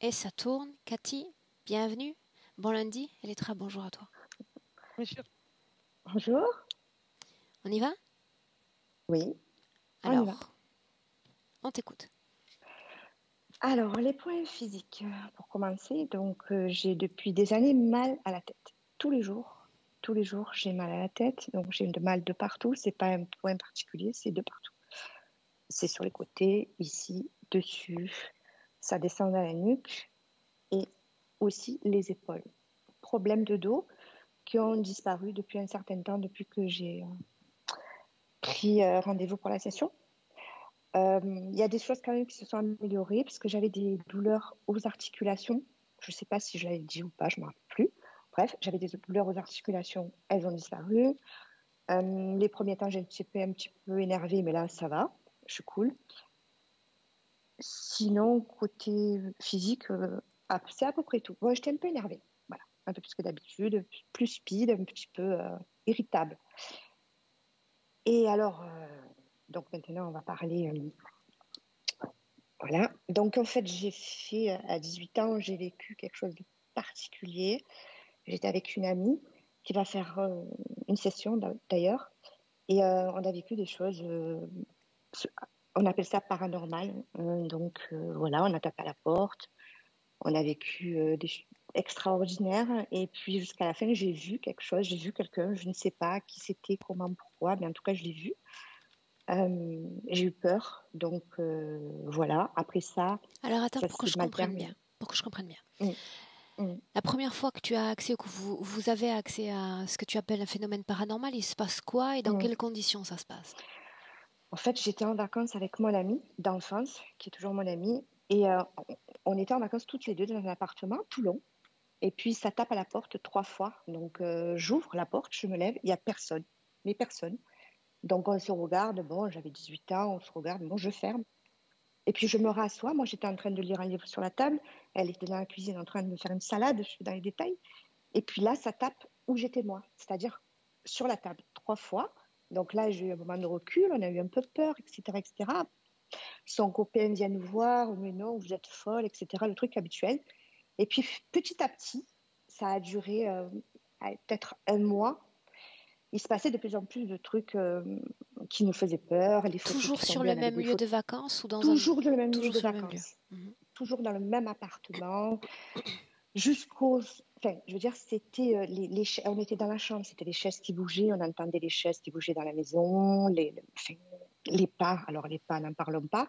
Et ça tourne. Cathy, bienvenue. Bon lundi. Elettra, bonjour à toi. Bonjour. Bonjour. On y va? Oui, on y va. Alors, on t'écoute. Alors, les points physiques, pour commencer. Donc, j'ai depuis des années mal à la tête. Tous les jours, j'ai mal à la tête. Donc, j'ai de mal de partout. C'est pas un point particulier, c'est de partout. C'est sur les côtés, ici, dessus. Ça descend dans la nuque et aussi les épaules. Problèmes de dos qui ont disparu depuis un certain temps, depuis que j'ai pris rendez-vous pour la session. Il y a des choses quand même qui se sont améliorées parce que j'avais des douleurs aux articulations. Je ne sais pas si je l'avais dit ou pas, je ne me rappelle plus. Bref, j'avais des douleurs aux articulations, elles ont disparu. Les premiers temps, j'ai un petit peu énervée, mais là, ça va, je suis cool. Sinon, côté physique, c'est à peu près tout. Bon, j'étais un peu énervée, voilà, un peu plus que d'habitude, plus speed, un petit peu irritable. Et alors, donc maintenant, on va parler. Voilà. Donc, en fait, à 18 ans, j'ai vécu quelque chose de particulier. J'étais avec une amie qui va faire une session d'ailleurs. Et on a vécu des choses, on appelle ça paranormal. Donc, voilà, on a tapé à la porte. On a vécu des choses extraordinaires. Et puis, jusqu'à la fin, j'ai vu quelque chose. J'ai vu quelqu'un. Je ne sais pas qui c'était, comment, pourquoi. Mais en tout cas, je l'ai vu. J'ai eu peur. Donc, voilà. Après ça, Alors attends, ça pour que s'est je mal comprenne bien. terminé. Pour que je comprenne bien. Mm, mm, La première fois que tu as accès, ou que vous avez accès à ce que tu appelles un phénomène paranormal, il se passe quoi et dans mm. quelles conditions ça se passe? En fait, j'étais en vacances avec mon ami d'enfance, qui est toujours mon ami, et on était en vacances toutes les deux dans un appartement à Toulon. Et puis, ça tape à la porte 3 fois. Donc, j'ouvre la porte, je me lève, il n'y a personne, mais personne. Donc, on se regarde, bon, j'avais 18 ans, on se regarde, bon, je ferme. Et puis, je me rassois. Moi, j'étais en train de lire un livre sur la table. Elle était dans la cuisine en train de me faire une salade, je suis dans les détails. Et puis là, ça tape où j'étais moi, c'est-à-dire sur la table 3 fois. Donc là, j'ai eu un moment de recul, on a eu un peu peur, etc., etc. Son copain vient nous voir, mais non, vous êtes folle, etc., le truc habituel. Et puis petit à petit, ça a duré peut-être un mois. Il se passait de plus en plus de trucs qui nous faisaient peur, les photos Toujours qui sur tombaient, le on avait même des lieu de photos vacances ou dans un... toujours dans le même lieu Toujours de sur le même lieu. vacances, toujours dans le même appartement, jusqu'au. Enfin, je veux dire, c'était on était dans la chambre, c'était les chaises qui bougeaient, on entendait les chaises qui bougeaient dans la maison, enfin, les pas. Alors les pas, n'en parlons pas.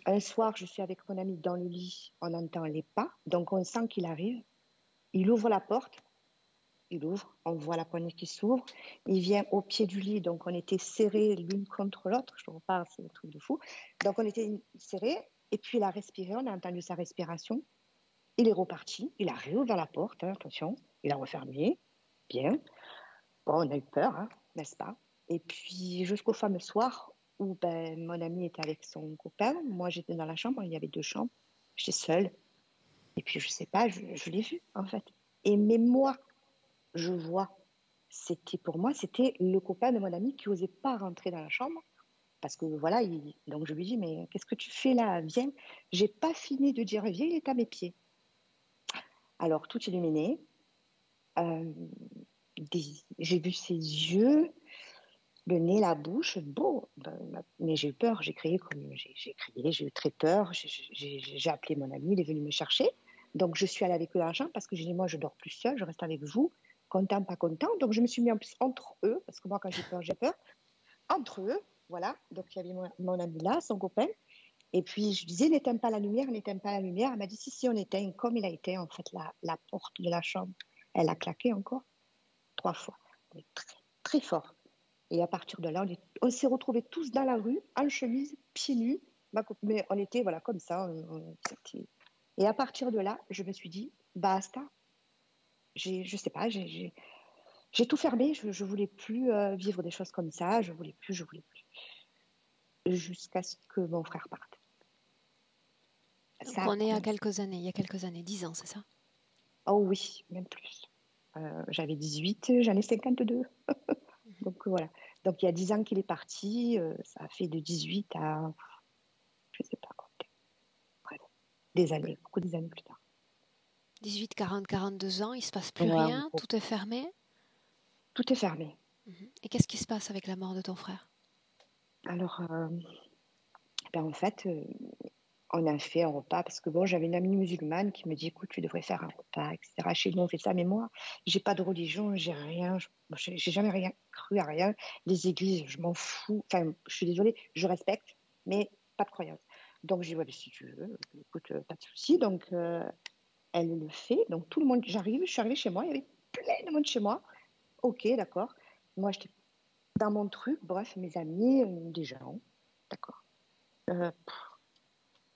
Un soir, je suis avec mon ami dans le lit, on entend les pas, donc on sent qu'il arrive. Il ouvre la porte, il ouvre, on voit la poignée qui s'ouvre. Il vient au pied du lit, donc on était serrés l'une contre l'autre. Je te reparle, c'est un truc de fou. Donc on était serrés, et puis il a respiré, on a entendu sa respiration. Il est reparti, il a réouvert la porte, hein, attention, il a refermé, bien. Bon, on a eu peur, hein, n'est-ce pas? Et puis jusqu'au fameux soir où ben, mon ami était avec son copain, moi j'étais dans la chambre, il y avait deux chambres, j'étais seule. Et puis je sais pas, je l'ai vu en fait. Et mais moi, je vois, c'était pour moi, c'était le copain de mon ami qui osait pas rentrer dans la chambre. Parce que voilà, donc je lui dis, mais qu'est-ce que tu fais là? Viens. J'ai pas fini de dire, viens, il est à mes pieds. Alors, tout illuminé, Euh, j'ai vu ses yeux, le nez, la bouche, beau. Ben, mais j'ai eu peur, j'ai crié comme j'ai crié, j'ai eu très peur. J'ai appelé mon ami, il est venu me chercher. Donc je suis allée avec eux dans la chambre parce que j'ai dit moi je dors plus seule, je reste avec vous, content pas content. Donc je me suis mis en plus entre eux parce que moi quand j'ai peur j'ai peur. Entre eux, voilà. Donc il y avait mon ami là, son copain. Et puis je disais n'éteins pas la lumière, n'éteins pas la lumière. Elle m'a dit si on éteint comme il a été en fait la porte de la chambre, elle a claqué encore 3 fois, mais très, très fort. Et à partir de là, on s'est retrouvés tous dans la rue, en chemise, pieds nus. Mais on était voilà, comme ça. Et à partir de là, je me suis dit, basta. Je sais pas, j'ai tout fermé. Je ne voulais plus vivre des choses comme ça. Je voulais plus, je voulais plus. Jusqu'à ce que mon frère parte. Donc Ça a on est à commencé. quelques années, il y a quelques années, 10 ans, c'est ça? Oh oui, même plus. J'avais 18, j'en ai 52. Donc voilà. Donc il y a 10 ans qu'il est parti. Ça a fait de 18 à, je ne sais pas compter. Bref. beaucoup des années plus tard. 18, 40, 42 ans, il se passe plus Ouais, rien, tout est fermé. tout est fermé. Et qu'est-ce qui se passe avec la mort de ton frère? Alors, en fait, on a fait un repas parce que bon, j'avais une amie musulmane qui me dit, écoute, tu devrais faire un repas, etc. Chez nous, on fait ça, mais moi, j'ai pas de religion, j'ai rien, j'ai jamais rien cru à rien. Les églises, je m'en fous. Enfin, je suis désolée, je respecte, mais pas de croyance. Donc, j'ai dit, ouais, si tu veux, écoute, pas de souci. Donc, elle le fait. Donc, tout le monde, je suis arrivée chez moi, il y avait plein de monde chez moi. Ok, d'accord. Moi, j'étais dans mon truc, bref, mes amis, des gens, d'accord. Euh,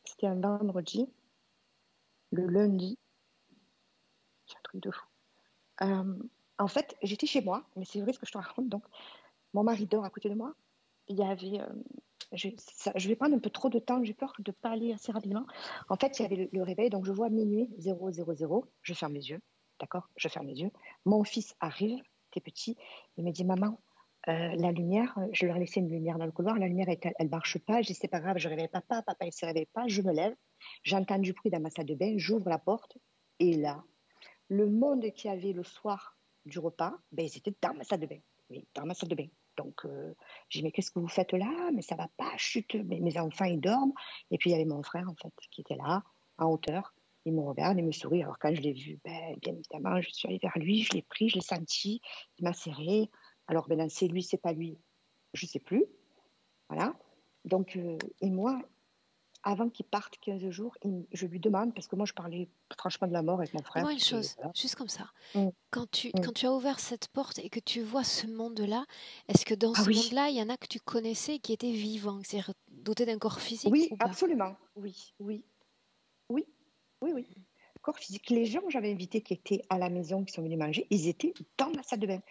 C'était un vendredi. Le lundi, c'est un truc de fou. Euh, En fait, j'étais chez moi, mais c'est vrai ce que je te raconte. Donc, mon mari dort à côté de moi. Il y avait. Je vais prendre un peu trop de temps, j'ai peur de ne pas aller assez rapidement. En fait, il y avait le réveil, donc je vois minuit 000. Je ferme les yeux, d'accord. Je ferme les yeux. Mon fils arrive, t'es petit, il me dit, maman, la lumière, je leur ai laissé une lumière dans le couloir, la lumière, elle marche pas. Je dis, c'est pas grave, je réveille papa, papa, il se réveille pas, je me lève, j'entends du bruit dans ma salle de bain, j'ouvre la porte, et là, le monde qu'il y avait le soir du repas, ben, ils étaient dans ma salle de bain. Oui, dans ma salle de bain. Donc, j'ai dit, mais qu'est-ce que vous faites là? Mais ça va pas, chut, mes enfants, ils dorment. Et puis, il y avait mon frère, en fait, qui était là, en hauteur. Il me regarde, il me sourit. Alors, quand je l'ai vu, ben, bien évidemment, je suis allée vers lui, je l'ai pris, je l'ai senti, il m'a serré. Alors, maintenant, c'est lui, c'est pas lui, je sais plus. Voilà. Donc, et moi, avant qu'il parte 15 jours, je lui demande, parce que moi je parlais franchement de la mort avec mon frère, Dis-moi une parce que chose, voilà. juste comme ça. Mm, Quand mm. tu as ouvert cette porte et que tu vois ce monde-là, est-ce que dans Ah ce oui, monde-là, il y en a que tu connaissais et qui étaient vivants, c'est-à-dire dotés d'un corps physique oui, ou pas? absolument, oui, oui, oui, oui, oui. Corps physique. Les gens que j'avais invités qui étaient à la maison, qui sont venus manger, ils étaient dans ma salle de bain.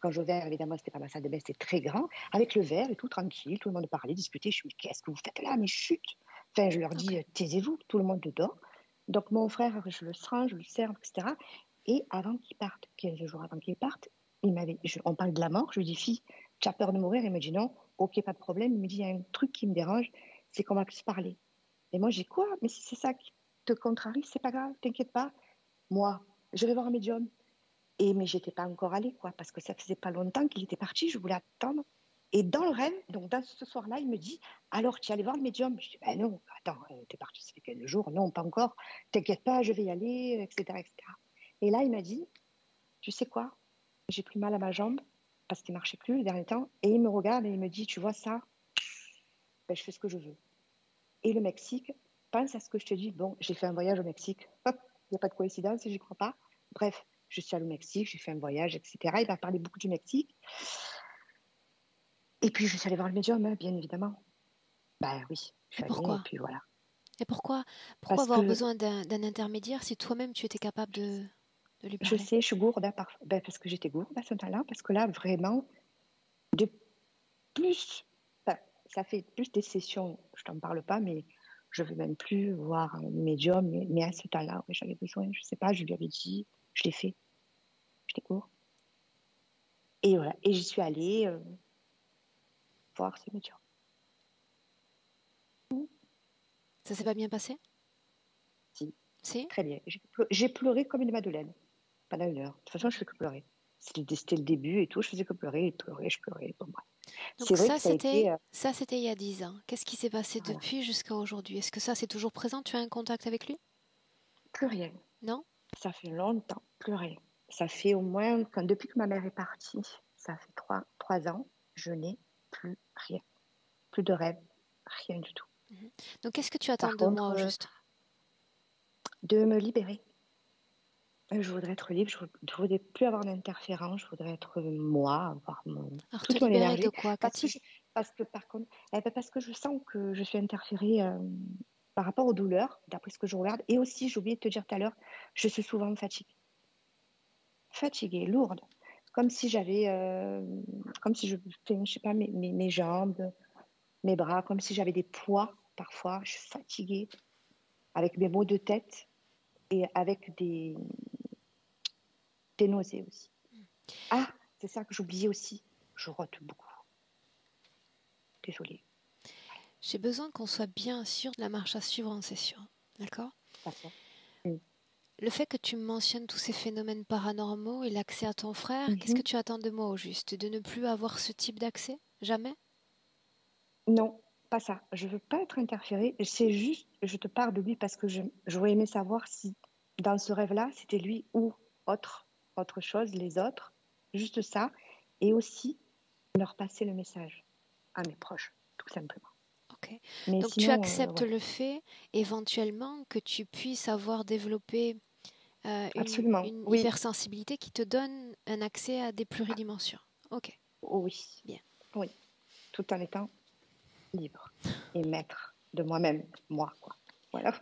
Quand je vais, évidemment, c'était pas ma salle de bain, c'était très grand, avec le verre et tout, tranquille, tout le monde parlait, discutait. Je me dis, qu'est-ce que vous faites là? Mais chut! Enfin, je leur dis, Ok. taisez-vous, tout le monde dort. Donc, mon frère, je le sers, je le sers, etc. Et avant qu'il parte, 15 jours avant qu'il parte, on parle de la mort, je lui dis, fille, tu as peur de mourir? Il me dit, non, ok, pas de problème. Il me dit, il y a un truc qui me dérange, c'est qu'on va plus parler. Et moi, je dis, quoi? Mais si c'est ça qui te contrarie, c'est pas grave, t'inquiète pas. Moi, je vais voir un médium. Mais j'étais pas encore allée, quoi, parce que ça faisait pas longtemps qu'il était parti, je voulais attendre. Et dans le rêve, donc dans ce soir-là, il me dit, alors tu es allé voir le médium? Je dis, ben non, attends, t'es parti, ça fait quelques jours, non, pas encore, t'inquiète pas, je vais y aller, etc., etc. Et là, il m'a dit, tu sais quoi, j'ai plus mal à ma jambe, parce qu'il marchait plus le dernier temps, et il me regarde et il me dit, tu vois ça, ben, je fais ce que je veux. Et le Mexique, pense à ce que je te dis, bon, j'ai fait un voyage au Mexique, hop, il n'y a pas de coïncidence, j'y crois pas. Bref, je suis allée au Mexique, j'ai fait un voyage, etc. Il m'a parlé beaucoup du Mexique. Et puis, je suis allée voir le médium, hein, bien évidemment. Ben oui, je Et suis allée, et pourquoi? puis voilà. Et pourquoi Parce avoir que besoin d'un intermédiaire si toi-même tu étais capable de lui je parler? sais, je suis gourde, hein, parce que j'étais gourde à ce temps-là, parce que là, vraiment, de plus, enfin, ça fait plus des sessions, je t'en parle pas, mais je ne veux même plus voir un médium, mais à ce temps-là, oui, j'avais besoin, je sais pas, je lui avais dit, je l'ai fait, j'étais gourde. Et voilà, et j'y suis allée voir ce médium. Ça s'est pas bien passé? Si, Si? très bien. J'ai pleuré comme une madeleine pendant 1 heure. De toute façon, je fais que pleurer. C'était le début et tout, je faisais que pleurer, et pleurer, je pleurais. Bon, bref. C'est Donc vrai que ça a été, ça c'était il y a 10 ans. Qu'est-ce qui s'est passé voilà, depuis jusqu'à aujourd'hui? Est-ce que ça c'est toujours présent? Tu as un contact avec lui? plus rien. Non? Ça fait longtemps, plus rien. Ça fait au moins, depuis que ma mère est partie, ça fait 3 ans, je n'ai plus rien. Plus de rêve, rien du tout. Mhm. Donc qu'est-ce que tu attends Par de moi contre, au juste? de me libérer. Je voudrais être libre, je ne voudrais plus avoir d'interférence, je voudrais être moi, avoir Alors te toute mon libérer de énergie. quoi, Parce que, Cathy? parce que par contre, parce que je sens que je suis interférée par rapport aux douleurs, d'après ce que je regarde. Et aussi, j'ai oublié de te dire tout à l'heure, je suis souvent fatiguée. Fatiguée, lourde. Comme si j'avais, comme si je sais pas, mes jambes, mes bras, comme si j'avais des poids parfois. Je suis fatiguée avec mes maux de tête et avec des nausées aussi. Ah, c'est ça que j'oubliais aussi. Je rote beaucoup. Désolée. J'ai besoin qu'on soit bien sûr de la marche à suivre en session. D'accord. D'accord. Mm. Le fait que tu mentionnes tous ces phénomènes paranormaux et l'accès à ton frère, qu'est-ce que Mhm. tu attends de moi au juste? De ne plus avoir ce type d'accès? Jamais? Non, pas ça. Je veux pas être interférée. C'est juste, je te parle de lui parce que j'aurais aimé savoir si dans ce rêve-là, c'était lui ou autre chose, les autres. Juste ça. Et aussi leur passer le message à mes proches, tout simplement. Ok. Mais Donc tu sinon, acceptes voilà, le fait éventuellement que tu puisses avoir développé absolument. une Oui, hypersensibilité qui te donne un accès à des ah, pluridimensions. Ok, oui, bien. oui, tout en étant libre et maître de moi-même, moi, quoi. Voilà.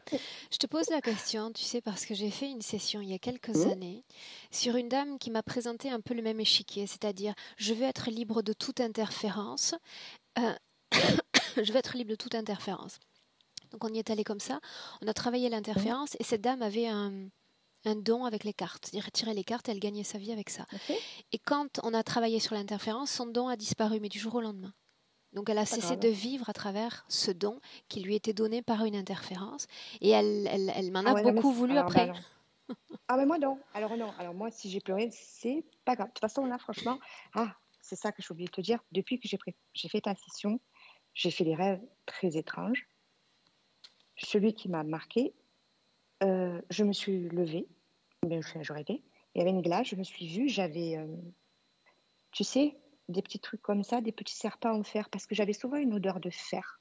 Je te pose la question, tu sais, parce que j'ai fait une session il y a quelques Hmm, années sur une dame qui m'a présenté un peu le même échiquier, c'est-à-dire je veux être libre de toute interférence. euh, je veux être libre de toute interférence. Donc on y est allé comme ça, on a travaillé hmm, l'interférence et cette dame avait un don avec les cartes. C'est-à-dire tirer les cartes, elle gagnait sa vie avec ça. ok, Et quand on a travaillé sur l'interférence, son don a disparu, mais du jour au lendemain. Donc elle a pas cessé de grave. vivre à travers ce don qui lui était donné par une interférence. Et elle m'en Ah a ouais, non, mais beaucoup voulu alors, bah après. non. Ah, mais moi, non. Alors, non. Alors, moi, si j'ai pleuré, c'est pas grave. De toute façon, là, franchement, ah, c'est ça que j'ai oublié de te dire. Depuis que j'ai fait ta session, j'ai fait des rêves très étranges. Celui qui m'a marqué, je me suis levée, mais j'aurais été. Il y avait une glace, je me suis vue, j'avais, tu sais, des petits trucs comme ça, des petits serpents en fer, parce que j'avais souvent une odeur de fer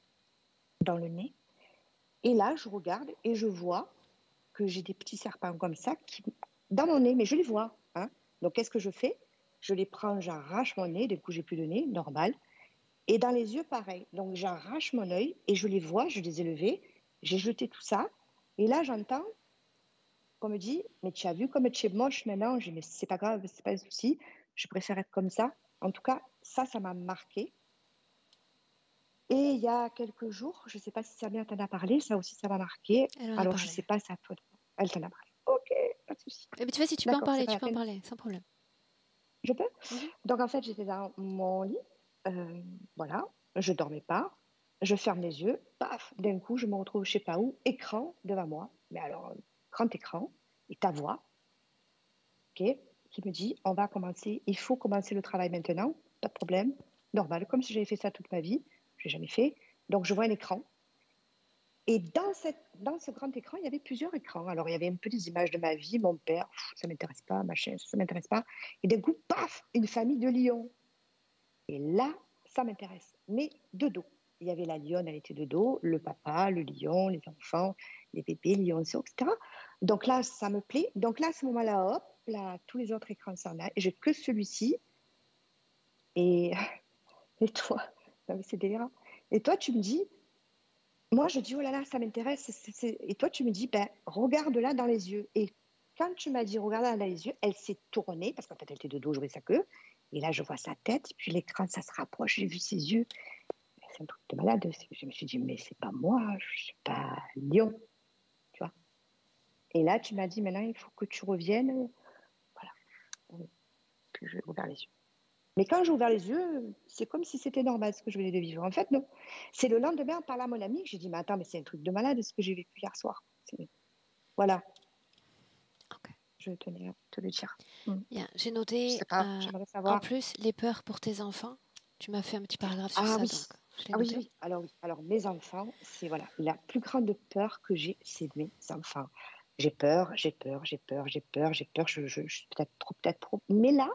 dans le nez. Et là, je regarde et je vois que j'ai des petits serpents comme ça dans mon nez, mais je les vois. Hein. Donc, qu'est-ce que je fais? Je les prends, j'arrache mon nez, du coup, j'ai plus de nez, normal. Et dans les yeux, pareil. Donc, j'arrache mon œil et je les vois, je les ai levés, j'ai jeté tout ça. Et là, j'entends qu'on me dit, mais tu as vu comme tu es moche maintenant? Je dis, mais c'est pas grave, c'est pas un souci, je préfère être comme ça. En tout cas, ça m'a marqué. Et il y a quelques jours, je ne sais pas si Samia t'en a parlé, ça aussi, ça m'a marqué. Elle en a Alors, je ne parlé. sais pas, c'est à toi. Elle t'en a parlé. Ok, pas de souci. Mais tu vois, si tu peux en D'accord, c'est parler, pas tu la peux en peine. parler, sans problème. Je peux? Mhm. Donc, en fait, j'étais dans mon lit. Voilà, je dormais pas. Je ferme les yeux. Paf, d'un coup, je me retrouve je sais pas où, écran devant moi. Mais alors, grand écran. Et ta voix, ok, qui me dit, on va commencer, il faut commencer le travail maintenant. Pas de problème. Normal, comme si j'avais fait ça toute ma vie. Je l'ai jamais fait. Donc, je vois un écran. Et dans ce grand écran, il y avait plusieurs écrans. Alors, il y avait un peu des images de ma vie, mon père, ça ne m'intéresse pas, machin, ça ne m'intéresse pas. Et d'un coup, paf, une famille de lions. Et là, ça m'intéresse. Mais de dos. Il y avait la lionne, elle était de dos, le papa, le lion, les enfants, les bébés, les lionceaux, etc. Donc là, ça me plaît. Donc là, à ce moment-là, hop, là, tous les autres écrans s'en aillent. Et j'ai que celui-ci. Et, et toi, non, mais c'est délirant. Et toi, tu me dis, moi, je dis, oh là là, ça m'intéresse. Et toi, tu me dis, ben, regarde-la dans les yeux. Et quand tu m'as dit, regarde-la dans les yeux, elle s'est tournée, parce qu'en fait, elle était de dos, je voyais sa queue. Et là, je vois sa tête, puis l'écran, ça se rapproche, j'ai vu ses yeux. C'est un truc de malade. Je me suis dit, mais c'est pas moi, je suis pas lion, tu vois. Et là, tu m'as dit, maintenant, il faut que tu reviennes. Voilà. Puis j'ai ouvert les yeux. Mais quand j'ai ouvert les yeux, c'est comme si c'était normal ce que je venais de vivre. En fait, non. C'est le lendemain, en parlant à mon ami, que j'ai dit, mais attends, mais c'est un truc de malade ce que j'ai vécu hier soir. Voilà, Ok. je tenais à te le dire. Bien. J'ai Je noté sais pas, j'aimerais en savoir. plus les peurs pour tes enfants. Tu m'as fait un petit paragraphe sur Ah ça, oui, donc je l'ai ah oui, noté. oui. Alors mes enfants, c'est voilà, la plus grande peur que j'ai, c'est de mes enfants. J'ai peur, j'ai peur, j'ai peur, j'ai peur, j'ai peur. Je suis peut-être trop. Mais là,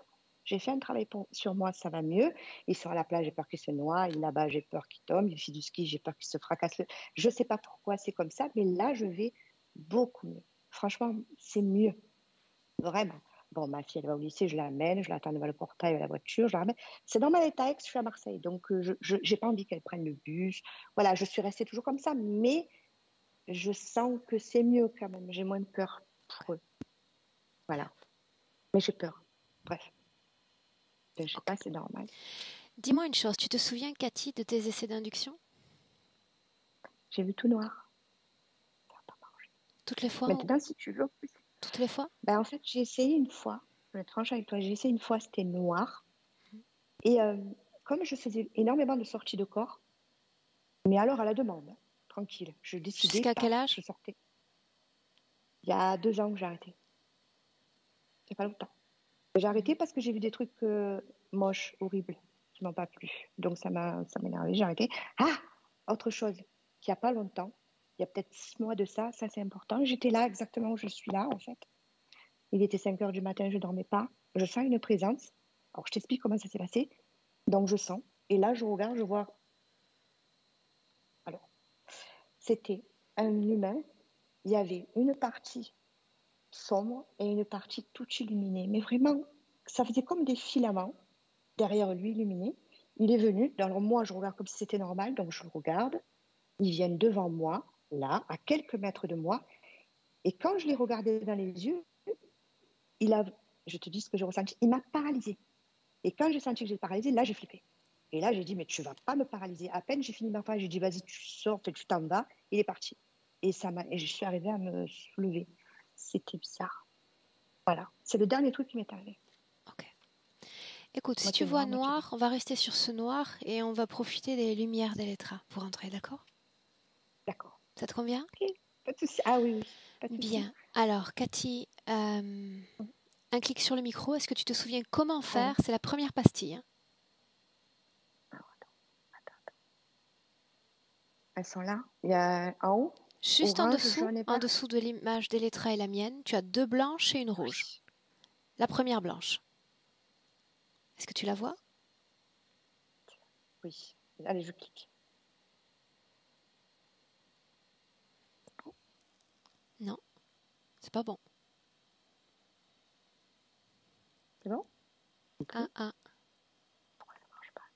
j'ai fait un travail sur moi, ça va mieux. Ils sont à la plage, j'ai peur qu'ils se noient. Là-bas, j'ai peur qu'ils tombent. Ils font du ski, j'ai peur qu'ils se fracassent. Je sais pas pourquoi c'est comme ça, mais là, je vais beaucoup mieux. Franchement, c'est mieux. Vraiment. Bon, ma fille, elle va au lycée, je l'amène, je l'attends devant le portail de la voiture, je la ramène. C'est dans ma état Aix, je suis à Marseille, donc je n'ai pas envie qu'elle prenne le bus. Voilà, je suis restée toujours comme ça, mais je sens que c'est mieux quand même. J'ai moins peur pour eux. Voilà. Mais j'ai peur. Bref, je sais Ok. pas, c'est normal. Dis-moi une chose, tu te souviens, Cathy, de tes essais d'induction? J'ai vu tout noir. Toutes les fois Maintenant, si tu veux, Toutes les fois? ben, en fait, j'ai essayé une fois. Je vais être franche avec toi. J'ai essayé une fois, c'était noir. Et comme je faisais énormément de sorties de corps, mais alors à la demande, tranquille, je décidais, Jusqu'à quel paf, âge? je sortais. Il y a 2 ans que j'ai arrêté. C'est pas longtemps. J'ai arrêté parce que j'ai vu des trucs moches, horribles, qui m'ont pas plu. Donc ça m'a énervé, j'ai arrêté. Ah, autre chose, qu'il n'y a pas longtemps, il y a peut-être 6 mois de ça c'est important. J'étais là exactement où je suis là, en fait. Il était 5 heures du matin, je dormais pas. Je sens une présence. Alors je t'explique comment ça s'est passé. Donc je sens. Et là, je regarde, je vois. Alors, c'était un humain. Il y avait une partie sombre et une partie toute illuminée. Mais vraiment, ça faisait comme des filaments derrière lui illuminés. Il est venu. Alors moi, je regarde comme si c'était normal. Donc je le regarde. Ils viennent devant moi, là, à quelques mètres de moi. Et quand je l'ai regardé dans les yeux, il a, je te dis ce que j'ai ressenti, il m'a paralysé. Et quand j'ai senti que j'étais paralysée, là, j'ai flippé. Et là, j'ai dit, mais tu vas pas me paralyser. À peine j'ai fini ma phrase, j'ai dit, vas-y, tu sors, tu t'en vas. Il est parti. Et je suis arrivée à me soulever. C'était bizarre. Voilà. C'est le dernier truc qui m'est arrivé. Ok. Écoute, si tu Moitié vois noir, moitié noir, on va rester sur ce noir et on va profiter des lumières d'Elettra pour entrer, d'accord? d'accord. Ça te convient? Ok, pas de souci. Ah oui, oui, pas de souci. Bien. Alors, Cathy, un clic sur le micro. Est-ce que tu te souviens comment Ah faire? oui. C'est la première pastille, hein. Elles sont là. Il y a en haut, Juste orange, jaune et en vert. dessous de l'image d'Elettra et la mienne, tu as 2 blanches et une rouge. Oui. La première blanche. Est-ce que tu la vois? Oui. Allez, je clique. Non, c'est pas bon. C'est bon? Ah, ah. Pourquoi ça marche pas?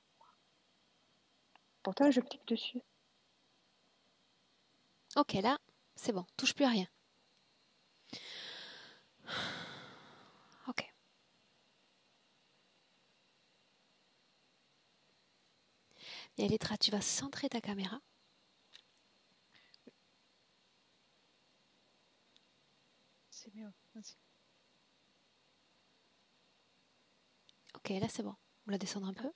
Pourtant, je clique dessus. Ok, là, c'est bon. Touche plus à rien. Ok. Et Elettra, tu vas centrer ta caméra. C'est mieux. Vas-y. Ok, là, c'est bon. On la descendre un peu. Ok.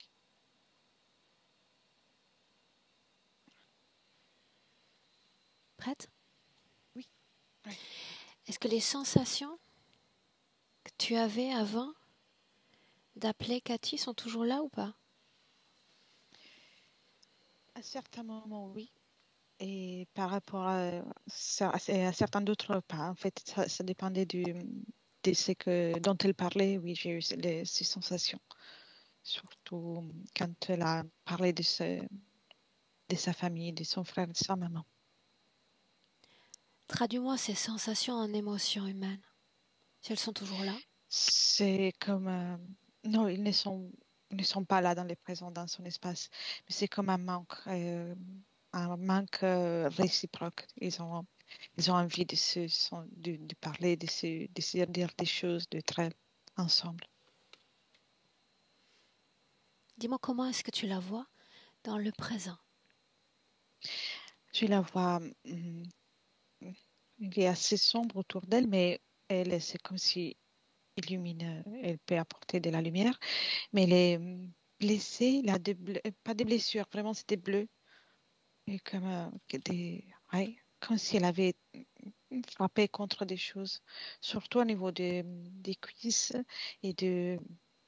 Prête? Oui. Ouais. Est-ce que les sensations que tu avais avant d'appeler Cathy sont toujours là ou pas? À certains moments, oui. Et par rapport à certains d'autres pas. En fait, ça dépendait de dont elle parlait. Oui, j'ai eu ces sensations. Surtout quand elle a parlé de sa famille, de son frère et de sa maman. Traduis-moi ces sensations en émotions humaines. Si elles sont toujours là. C'est comme... non, ils ne sont pas là dans le présent, dans son espace. Mais c'est comme un manque réciproque. Ils ont envie de parler, de se dire des choses, d'être ensemble. Dis-moi comment est-ce que tu la vois dans le présent. Je la vois, il est assez sombre autour d'elle, mais c'est comme si illumine, elle peut apporter de la lumière, mais elle est blessée, elle a pas des blessures, vraiment c'était bleu, et comme, ouais, comme si elle avait frappé contre des choses, surtout au niveau des cuisses et de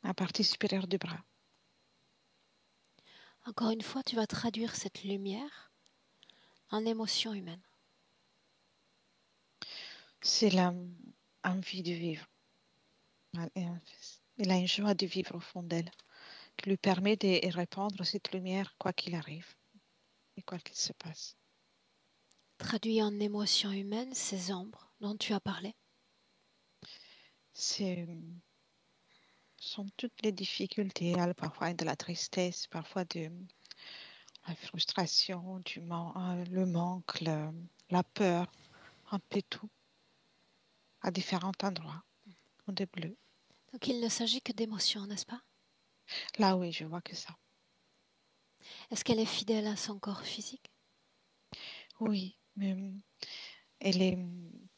la partie supérieure du bras. Encore une fois, tu vas traduire cette lumière en émotions humaines. C'est l'envie de vivre. Elle a une joie de vivre au fond d'elle qui lui permet de répandre cette lumière quoi qu'il arrive et quoi qu'il se passe. Traduis en émotions humaines ces ombres dont tu as parlé. C'est sont toutes les difficultés, parfois de la tristesse, parfois de la frustration, le manque, la peur, un peu tout, à différents endroits, en des bleus. Donc il ne s'agit que d'émotions, n'est-ce pas? Là, oui, je vois que ça. Est-ce qu'elle est fidèle à son corps physique? Oui, mais elle est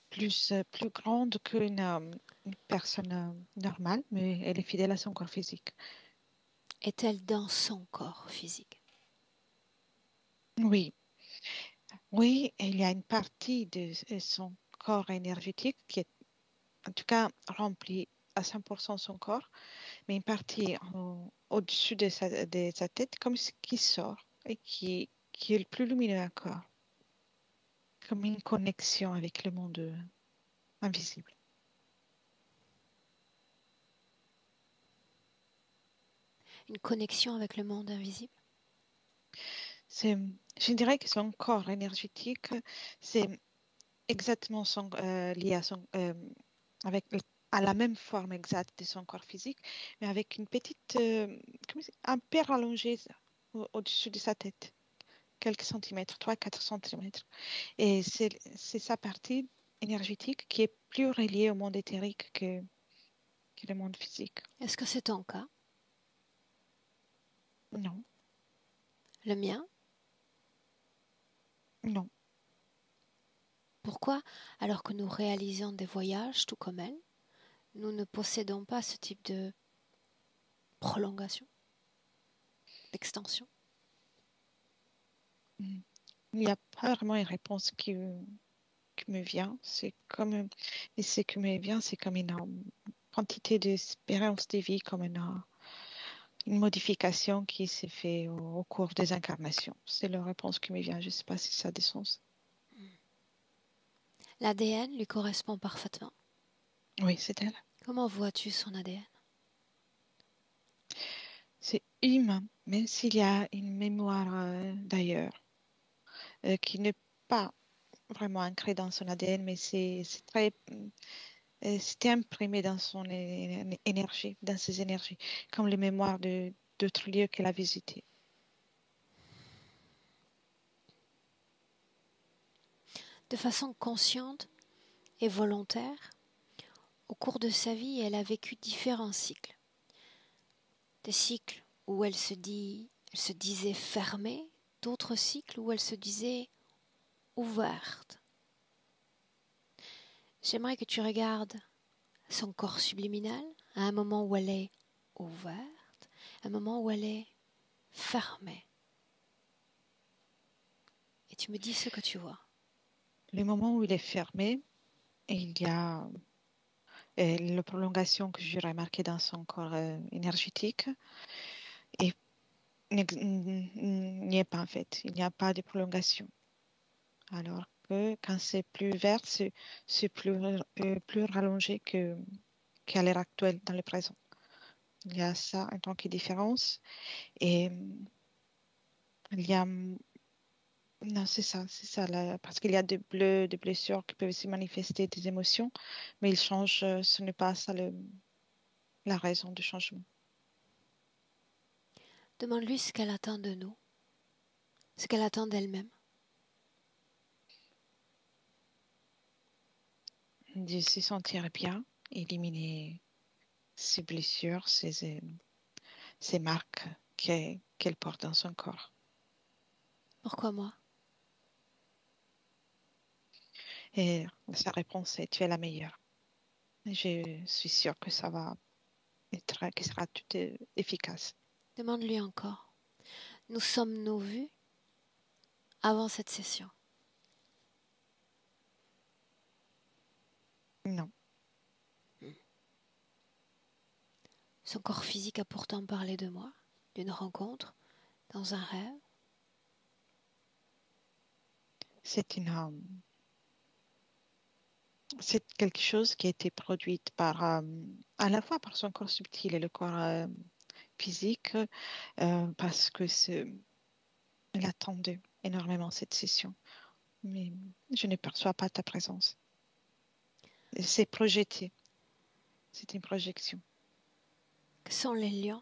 plus grande une personne normale, mais elle est fidèle à son corps physique. Est-elle dans son corps physique? Oui, oui, il y a une partie de son corps énergétique qui est en tout cas remplit à 100% son corps, mais une partie au-dessus de sa tête comme qui sort et qui est le plus lumineux encore, comme une connexion avec le monde invisible. Une connexion avec le monde invisible. Je dirais que son corps énergétique, c'est exactement lié à avec à la même forme exacte de son corps physique, mais avec une petite, un peu rallongée au-dessus de sa tête, quelques centimètres, 3-4 centimètres. Et c'est sa partie énergétique qui est plus reliée au monde éthérique que le monde physique. Est-ce que c'est ton cas? Non, Le mien? non. Pourquoi, alors que nous réalisons des voyages tout comme elle, nous ne possédons pas ce type de prolongation, d'extension? Il n'y a pas vraiment une réponse qui me vient. C'est comme, et ce qui me vient, c'est comme une quantité d'espérance de vie, comme une modification qui s'est faite au cours des incarnations. C'est la réponse qui me vient. Je ne sais pas si ça a du sens. L'ADN lui correspond parfaitement. Oui, c'est elle. Comment vois-tu son ADN? C'est humain, même s'il y a une mémoire d'ailleurs, qui n'est pas vraiment ancrée dans son ADN, mais c'est très, c'était imprimé dans son énergie, dans ses énergies, comme les mémoires d'autres lieux qu'elle a visités. De façon consciente et volontaire, au cours de sa vie, elle a vécu différents cycles. Des cycles où elle se disait fermée, d'autres cycles où elle se disait ouverte. J'aimerais que tu regardes son corps subliminal à un moment où elle est ouverte, un moment où elle est fermée. Et tu me dis ce que tu vois. Le moment où il est fermé, il y a la prolongation que j'ai remarquée dans son corps énergétique et n'y est pas en fait. Il n'y a pas de prolongation. Alors que quand c'est plus vert, c'est plus rallongé qu'à l'heure actuelle, dans le présent. Il y a ça en tant que différence. Et il y a... Non, c'est ça, là, parce qu'il y a des bleus, des blessures qui peuvent se manifester, des émotions, mais il change, ce n'est pas ça la raison du changement. Demande-lui ce qu'elle attend de nous, ce qu'elle attend d'elle-même. De se sentir bien, éliminer ses blessures, ses marques qu'elle porte dans son corps. Pourquoi moi? Et sa réponse est: tu es la meilleure. Je suis sûre que ça va être, que sera tout efficace. Demande-lui encore. Nous sommes-nous vus avant cette session? Non, Son corps physique a pourtant parlé de moi, d'une rencontre, dans un rêve. c'est c'est quelque chose qui a été produit par, à la fois par son corps subtil et le corps physique, parce que elle attendait énormément cette session. Mais je ne perçois pas ta présence. C'est projeté. C'est une projection. Que sont les lions?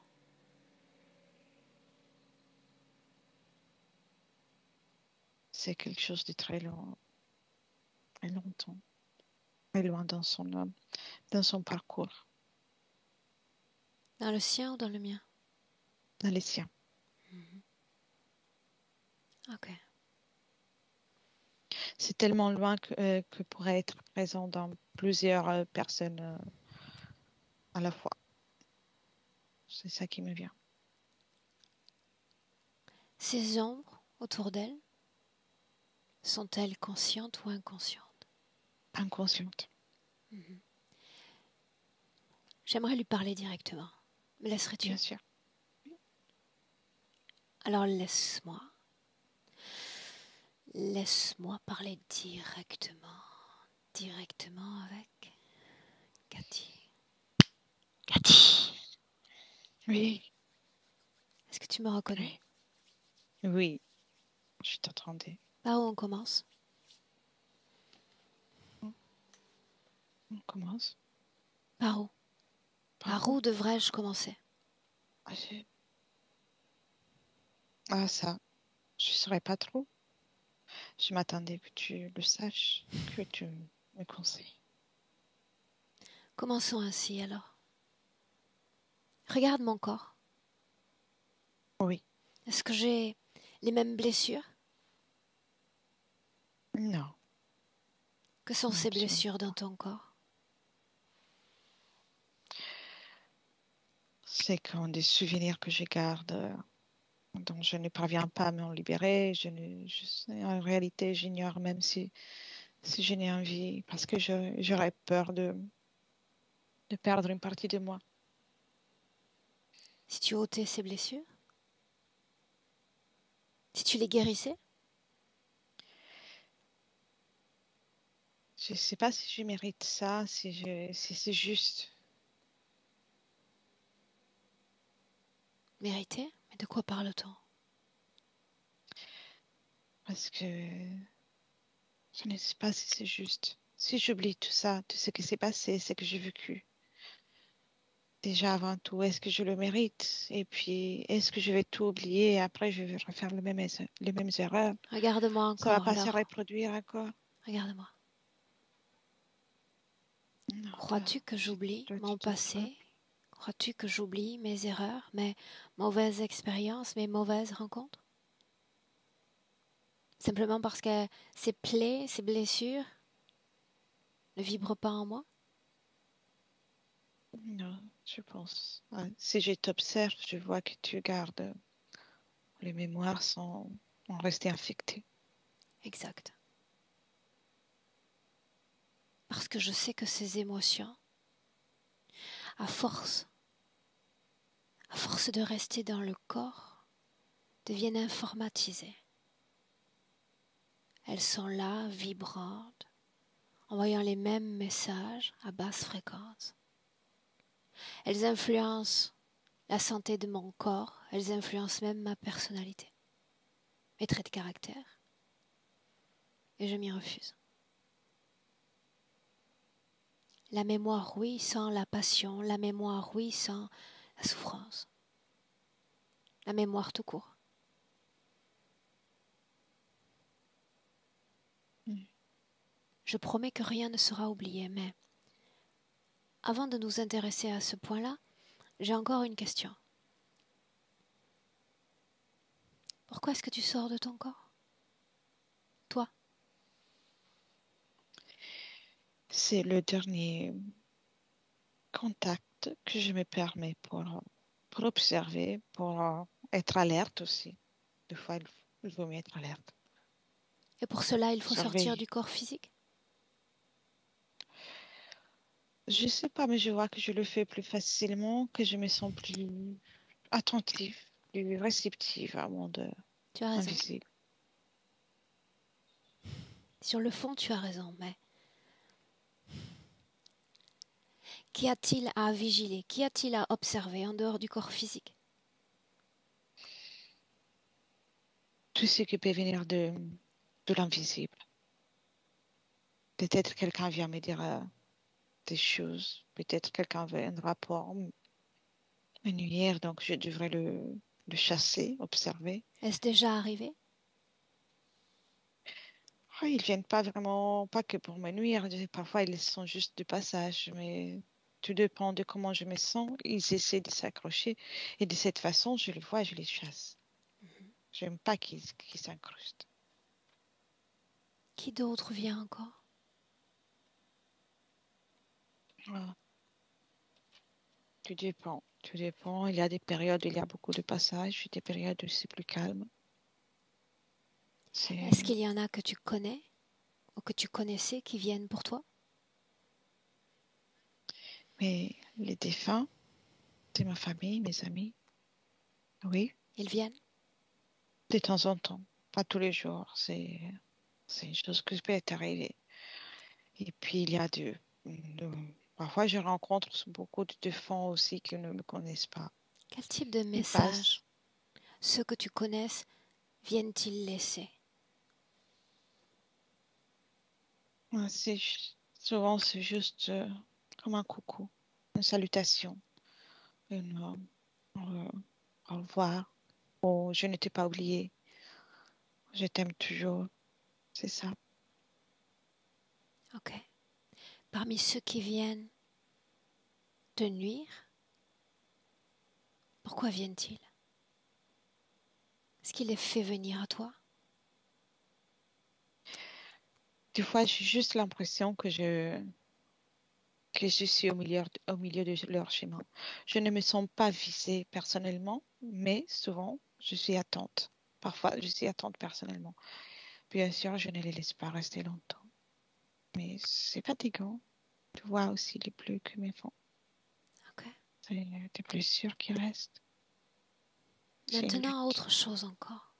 C'est quelque chose de très long et longtemps, et loin dans son parcours, Dans le sien ou dans le mien? dans les siens. Ok. C'est tellement loin que pourrait être présent dans plusieurs personnes à la fois. C'est ça qui me vient. Ces ombres autour d'elle, sont-elles conscientes ou inconscientes? inconsciente. Mhm. J'aimerais lui parler directement. Me laisserais-tu? Bien sûr. Alors laisse-moi. Laisse-moi parler directement avec Cathy. Cathy, Oui, est-ce que tu me reconnais? oui, oui, je t'attendais. Par où on commence? On commence. Par où? Par Par où? où devrais-je commencer? Ah, Ah, ça, je ne saurais pas trop. Je m'attendais que tu le saches, que tu me conseilles. Commençons ainsi alors. Regarde mon corps. Oui, Est-ce que j'ai les mêmes blessures? non, Que sont non, ces absolument blessures dans pas. ton corps? C'est comme des souvenirs que je garde, dont je ne parviens pas à m'en libérer. En réalité, j'ignore même si je n'ai envie, parce que j'aurais peur de perdre une partie de moi. Si tu ôtais ces blessures? Si tu les guérissais? Je ne sais pas si je mérite ça, si c'est juste. Mériter? Mais de quoi parle-t-on? Parce que je ne sais pas si c'est juste. Si j'oublie tout ça, tout ce qui s'est passé, ce que j'ai vécu, déjà avant tout, est-ce que je le mérite? Et puis, est-ce que je vais tout oublier et après je vais refaire les mêmes erreurs? Regarde-moi Ça va encore pas se alors. reproduire encore? Regarde-moi. Non, Crois-tu que j'oublie toi, tu mon te trompes. passé? Crois-tu que j'oublie mes erreurs, mes mauvaises expériences, mes mauvaises rencontres? Simplement parce que ces plaies, ces blessures ne vibrent pas en moi? Non, je pense. Ouais. Si je t'observe, je vois que tu gardes les mémoires sont restées infectées. Exact. Parce que je sais que ces émotions, à force de rester dans le corps, deviennent informatisées. Elles sont là, vibrantes, envoyant les mêmes messages à basse fréquence. Elles influencent la santé de mon corps, elles influencent même ma personnalité, mes traits de caractère, et je m'y refuse. La mémoire, oui, sans la passion, la mémoire, oui, sans la souffrance, la mémoire tout court. Mm. Je promets que rien ne sera oublié, mais avant de nous intéresser à ce point-là, j'ai encore une question. Pourquoi est-ce que tu sors de ton corps? Toi? C'est le dernier contact que je me permets pour observer, pour être alerte aussi. Des fois, il vaut mieux être alerte. Et pour cela, il faut sortir Surveiller. du corps physique? Je sais pas, mais je vois que je le fais plus facilement, que je me sens plus attentive, plus réceptive à monde Tu as raison. invisible. Sur le fond, tu as raison, mais qu'y a-t-il à vigiler? Qu'y a-t-il à observer en dehors du corps physique? Tout ce qui peut venir de l'invisible. Peut-être quelqu'un vient me dire des choses, peut-être quelqu'un viendra pour me nuire, donc je devrais le chasser, observer. Est-ce déjà arrivé? Ah, ils viennent pas vraiment, pas que pour me nuire, parfois ils sont juste de passage, mais tout dépend de comment je me sens. Ils essaient de s'accrocher et de cette façon, je les vois, je les chasse. J'aime pas qu'ils s'incrustent. Qui d'autre vient encore? Ah, tout dépend, tout dépend. Il y a des périodes où il y a beaucoup de passages, des périodes où c'est plus calme. Est-ce C'est qu'il y en a que tu connais? ou que tu connaissais qui viennent pour toi? Mais les défunts de ma famille, mes amis, oui, Ils viennent? de temps en temps, pas tous les jours. C'est une chose qui peut être arrivée. Et puis il y a parfois je rencontre beaucoup de défunts aussi qui ne me connaissent pas. Quel type de Ils passent. message ceux que tu connaisses viennent-ils laisser? Souvent c'est juste comme un coucou, une salutation, une au revoir. Oh, je ne t'ai pas oublié. Je t'aime toujours. C'est ça. Ok. Parmi ceux qui viennent te nuire, pourquoi viennent-ils? Est-ce qu'il les fait venir à toi? Des fois, j'ai juste l'impression que je suis au milieu de leur chemin. Je ne me sens pas visée personnellement, mais souvent, je suis attente. Parfois, je suis attente personnellement. Bien sûr, je ne les laisse pas rester longtemps. Mais c'est fatigant. Tu vois aussi les bleus que me font. Ok. C'est des blessures qui restent. C'est une Maintenant, lutte. autre chose encore.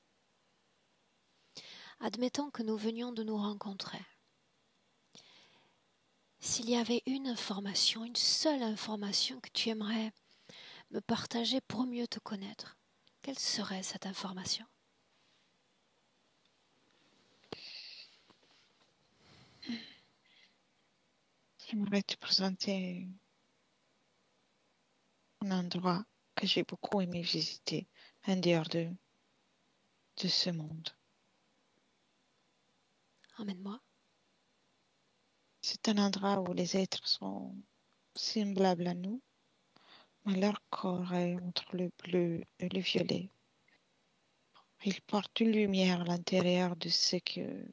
Admettons que nous venions de nous rencontrer. S'il y avait une information, une seule information que tu aimerais me partager pour mieux te connaître, quelle serait cette information? J'aimerais te présenter un endroit que j'ai beaucoup aimé visiter, en dehors de ce monde. Emmène-moi. C'est un endroit où les êtres sont semblables à nous, mais leur corps est entre le bleu et le violet. Ils portent une lumière à l'intérieur de ce que...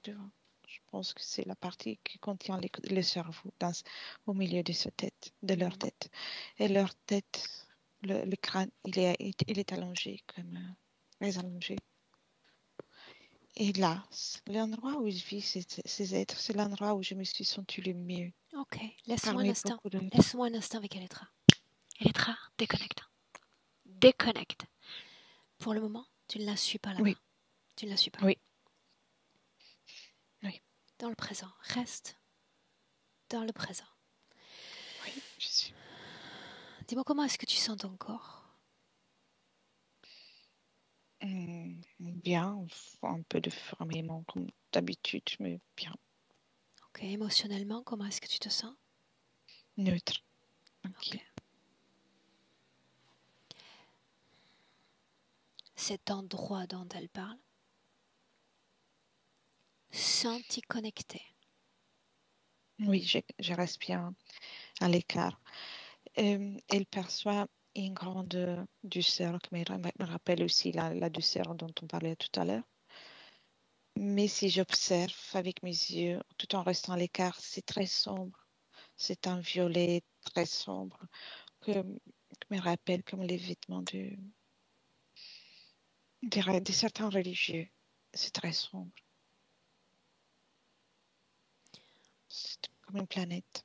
je pense que c'est la partie qui contient le cerveau au milieu de sa tête, de leur tête. Et leur tête, le crâne, il est allongé, comme très allongé. Et là, l'endroit où je vis ces êtres, c'est l'endroit où je me suis sentie le mieux. Ok, laisse-moi un Parmi instant. beaucoup d'autres. Laisse-moi un instant avec Elettra. Elettra, déconnecte. Déconnecte. Pour le moment, tu ne la suis pas là-bas. Oui, Tu ne la suis pas. oui, oui, Dans le présent. Reste dans le présent. oui, je suis. Dis-moi comment est-ce que tu sens ton corps? Bien, un peu de fermement comme d'habitude, mais bien, Ok, émotionnellement, comment est-ce que tu te sens? neutre, Ok. tranquille. Cet endroit dont elle parle, sens-t'y connecté. Oui, je reste bien à l'écart. Elle perçoit une grande douceur qui me rappelle aussi la douceur dont on parlait tout à l'heure. Mais si j'observe avec mes yeux, tout en restant à l'écart, c'est très sombre. C'est un violet très sombre qui me rappelle comme les vêtements de certains religieux. C'est très sombre. C'est comme une planète.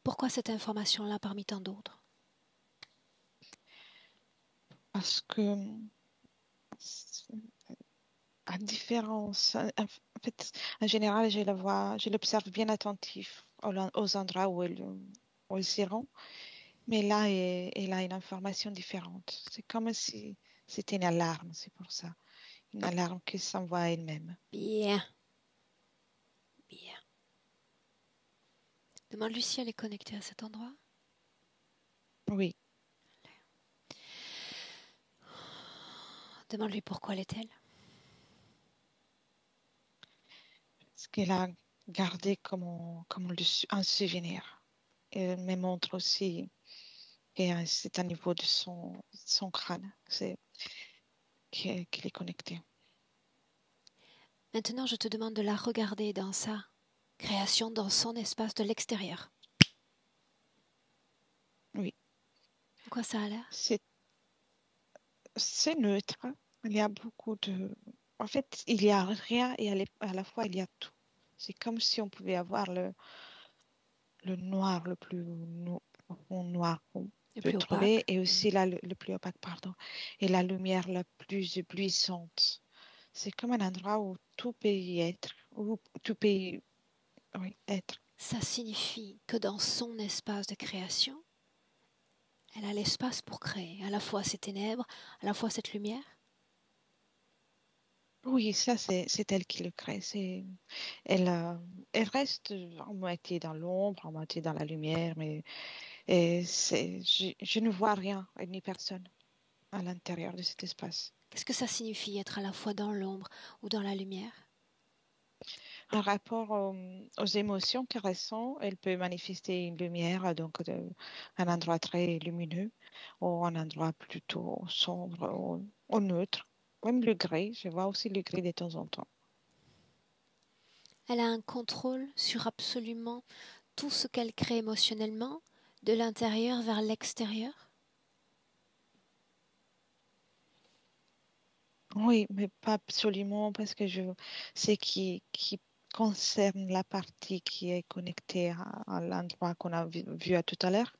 Pourquoi cette information-là parmi tant d'autres? Parce que, à différence, en fait, en général, je l'observe bien attentif aux endroits où elle s'y rend. Mais là, elle a une information différente. C'est comme si c'était une alarme, c'est pour ça. Une alarme qui s'envoie à elle-même. Bien, bien. Demande-lui si elle est connectée à cet endroit. Oui, Demande-lui pourquoi l'est-elle. ce qu'elle a gardé comme un souvenir. Elle me montre aussi que c'est à niveau de son crâne qu'elle est connectée. Maintenant, je te demande de la regarder dans sa création, dans son espace de l'extérieur. Oui, De quoi ça a l'air? c'est neutre. Il y a beaucoup de... En fait, il y a rien et à la fois, il y a tout. C'est comme si on pouvait avoir le noir le plus profond noir qu'on Le peut plus trouver opaque. et aussi le plus opaque, pardon, et la lumière la plus éblouissante. C'est comme un endroit où tout peut y être, où tout peut oui, être. Ça signifie que dans son espace de création, elle a l'espace pour créer à la fois ces ténèbres, à la fois cette lumière. Oui, ça, c'est elle qui le crée. Elle, elle reste en moitié dans l'ombre, en moitié dans la lumière, mais je ne vois rien ni personne à l'intérieur de cet espace. Qu'est-ce que ça signifie être à la fois dans l'ombre ou dans la lumière? Un rapport aux émotions qu'elle ressent, elle peut manifester une lumière, donc un endroit très lumineux, ou un endroit plutôt sombre ou neutre. Même le gris, je vois aussi le gris de temps en temps. Elle a un contrôle sur absolument tout ce qu'elle crée émotionnellement, de l'intérieur vers l'extérieur. Oui, mais pas absolument parce que je sais qui concerne la partie qui est connectée à l'endroit qu'on a vu à tout à l'heure.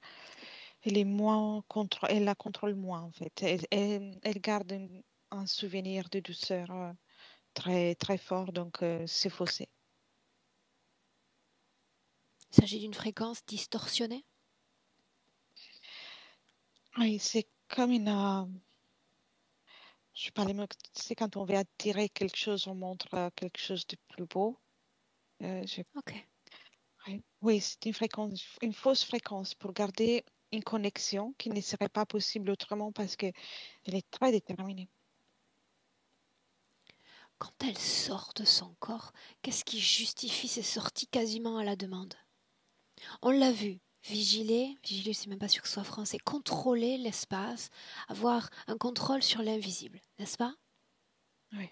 Elle est moins elle la contrôle moins en fait. Elle garde un souvenir de douceur très très fort, donc c'est faussé. Il s'agit d'une fréquence distorsionnée. Oui, c'est comme je sais pas les mots, c'est quand on veut attirer quelque chose, on montre quelque chose de plus beau. Euh, je- Ok. oui, oui, c'est une fréquence, une fausse fréquence pour garder une connexion qui ne serait pas possible autrement parce que elle est très déterminée. Quand elle sort de son corps, qu'est-ce qui justifie ces sorties quasiment à la demande? On l'a vu, vigiler, c'est même pas sûr que ce soit français, contrôler l'espace, avoir un contrôle sur l'invisible, n'est-ce pas? Oui.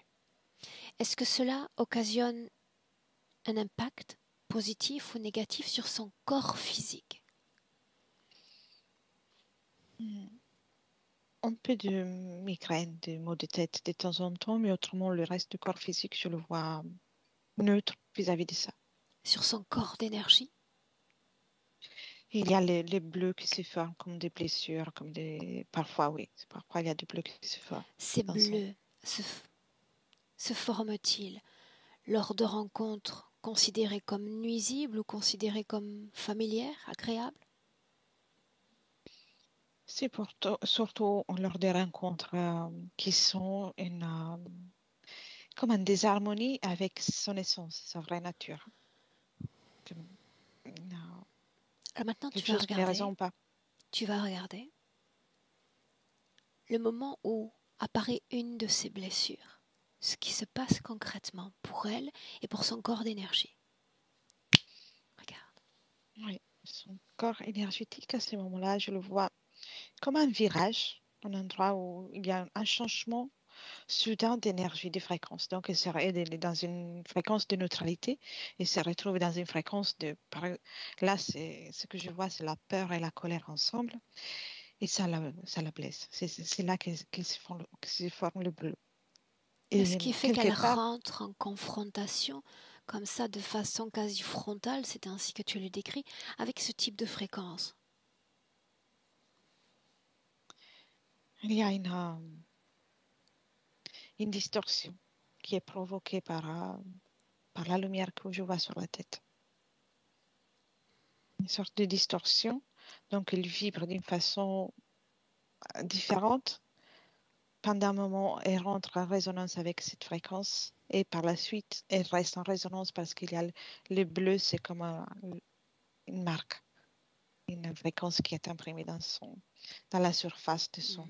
Est-ce que cela occasionne un impact positif ou négatif sur son corps physique? Hmm. Un peu de migraine, de maux de tête de temps en temps, mais autrement, le reste du corps physique, je le vois neutre vis-à-vis de ça. Sur son corps d'énergie? Il y a les bleus qui se forment comme des blessures, comme des... Parfois, oui. Parfois, il y a des bleus qui se forment Ces dans son... bleus se forment-ils lors de rencontres considérées comme nuisibles ou considérées comme familières, agréables? C'est surtout lors des rencontres qui sont comme une désharmonie avec son essence, sa vraie nature. Comme, Alors maintenant, quelque chose qui ne résonne pas. tu vas regarder le moment où apparaît une de ces blessures, ce qui se passe concrètement pour elle et pour son corps d'énergie. Regarde. Oui, son corps énergétique à ce moment-là, je le vois comme un virage, un endroit où il y a un changement soudain d'énergie, de fréquence. Donc, elle est dans une fréquence de neutralité et se retrouve dans une fréquence de... Là, ce que je vois, c'est la peur et la colère ensemble et ça la blesse. C'est là que se forme le bleu. Ce Et qui fait quelque qu'elle part, rentre en confrontation, comme ça, de façon quasi frontale, c'est ainsi que tu le décris, avec ce type de fréquence. il y a une distorsion qui est provoquée par la lumière que je vois sur la tête. Une sorte de distorsion. Donc, il vibre d'une façon différente. Pendant un moment, elle rentre en résonance avec cette fréquence et par la suite, elle reste en résonance parce qu'il y a le bleu, c'est comme une marque, une fréquence qui est imprimée dans la surface de son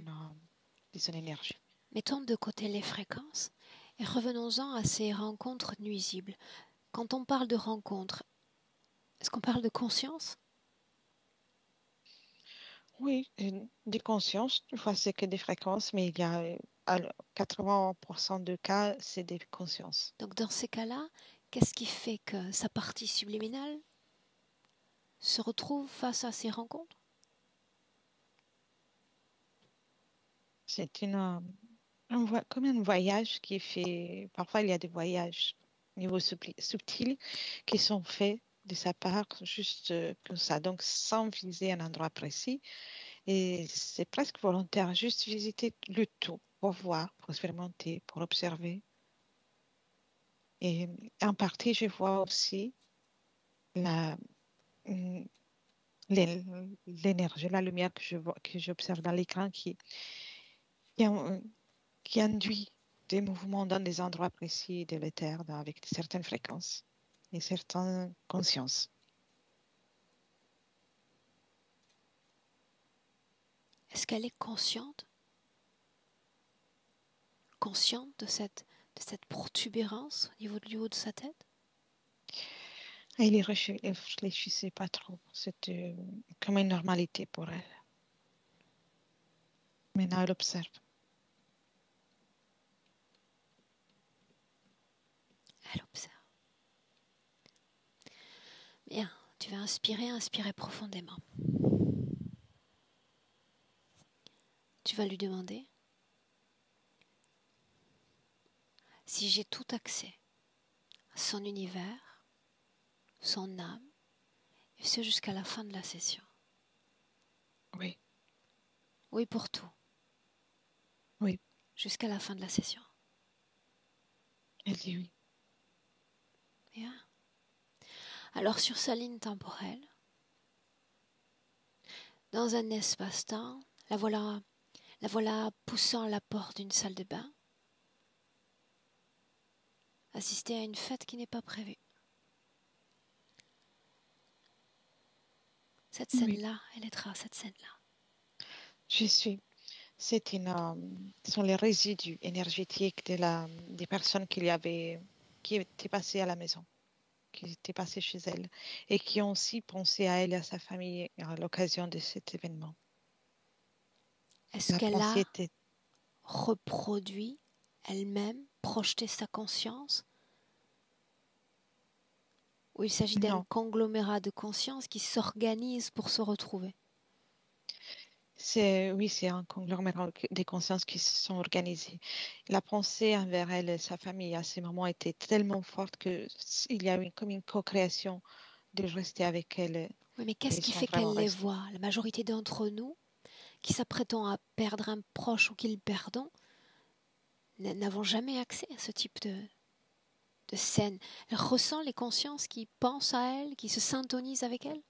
énergie. Mettons de côté les fréquences et revenons-en à ces rencontres nuisibles. Quand on parle de rencontres, est-ce qu'on parle de conscience? Oui, des consciences, une fois c'est que des fréquences, mais il y a 80% de cas, c'est des consciences. Donc dans ces cas-là, qu'est-ce qui fait que sa partie subliminale se retrouve face à ces rencontres? C'est une comme un voyage qui est fait. Parfois, il y a des voyages au niveau subtil qui sont faits de sa part, juste comme ça, donc sans viser un endroit précis. Et c'est presque volontaire, juste visiter le tout pour voir, pour expérimenter, pour observer. Et en partie, je vois aussi la, hum, l'é- l'énergie, la lumière que je vois, que j'observe dans l'écran qui, en- qui induit des mouvements dans des endroits précis de l'éther avec certaines fréquences et certaines consciences. Est-ce qu'elle est consciente de cette protubérance au niveau du haut de sa tête? Et il ne réfléchissait pas trop. C'était comme une normalité pour elle. Maintenant, elle observe. Elle observe. Bien, tu vas inspirer profondément. Tu vas lui demander si j'ai tout accès à son univers, son âme, et ce jusqu'à la fin de la session. Oui, Oui, pour tout, oui. jusqu'à la fin de la session. Elle dit oui. Bien. Alors sur sa ligne temporelle, dans un espace-temps, la voilà poussant la porte d'une salle de bain, assister à une fête qui n'est pas prévue. Cette Oui, scène-là, elle est rare, cette scène-là. je suis. Ce sont les résidus énergétiques des personnes qui étaient passées à la maison, qui étaient passées chez elle et qui ont aussi pensé à elle et à sa famille à l'occasion de cet événement. Est-ce La qu'elle pensée a était reproduit elle-même, projeté sa conscience, ou il s'agit d'un non. conglomérat de conscience qui s'organise pour se retrouver? C'est un conglomérat des consciences qui se sont organisées. La pensée envers elle et sa famille à ces moments était tellement forte que il y a eu comme une co-création de rester avec elle et Oui, mais qu'est-ce ils qui sont fait vraiment qu'elle les restés. voit? La majorité d'entre nous, qui s'apprêtons à perdre un proche ou qui le perdons, n'avons jamais accès à ce type de scène. Elle ressent les consciences qui pensent à elle, qui se syntonisent avec elle.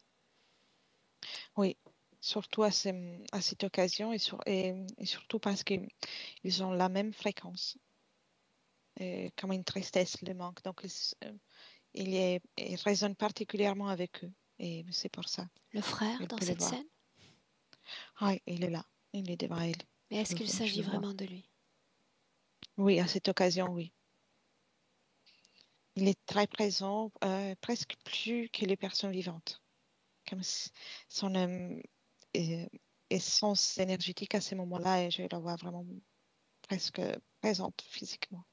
Oui, surtout à cette occasion et surtout parce qu'ils ont la même fréquence, comme une tristesse, le manque. Donc, il résonne particulièrement avec eux et c'est pour ça. Le frère, Il dans peut le cette voir. scène, Ah, il est là, il est devant elle. mais est-ce qu'il Je s'agit le vois. vraiment de lui? Oui, à cette occasion, oui. Il est très présent, presque plus que les personnes vivantes. Comme son euh, essence énergétique à ce moment-là, et je la vois vraiment presque présente physiquement.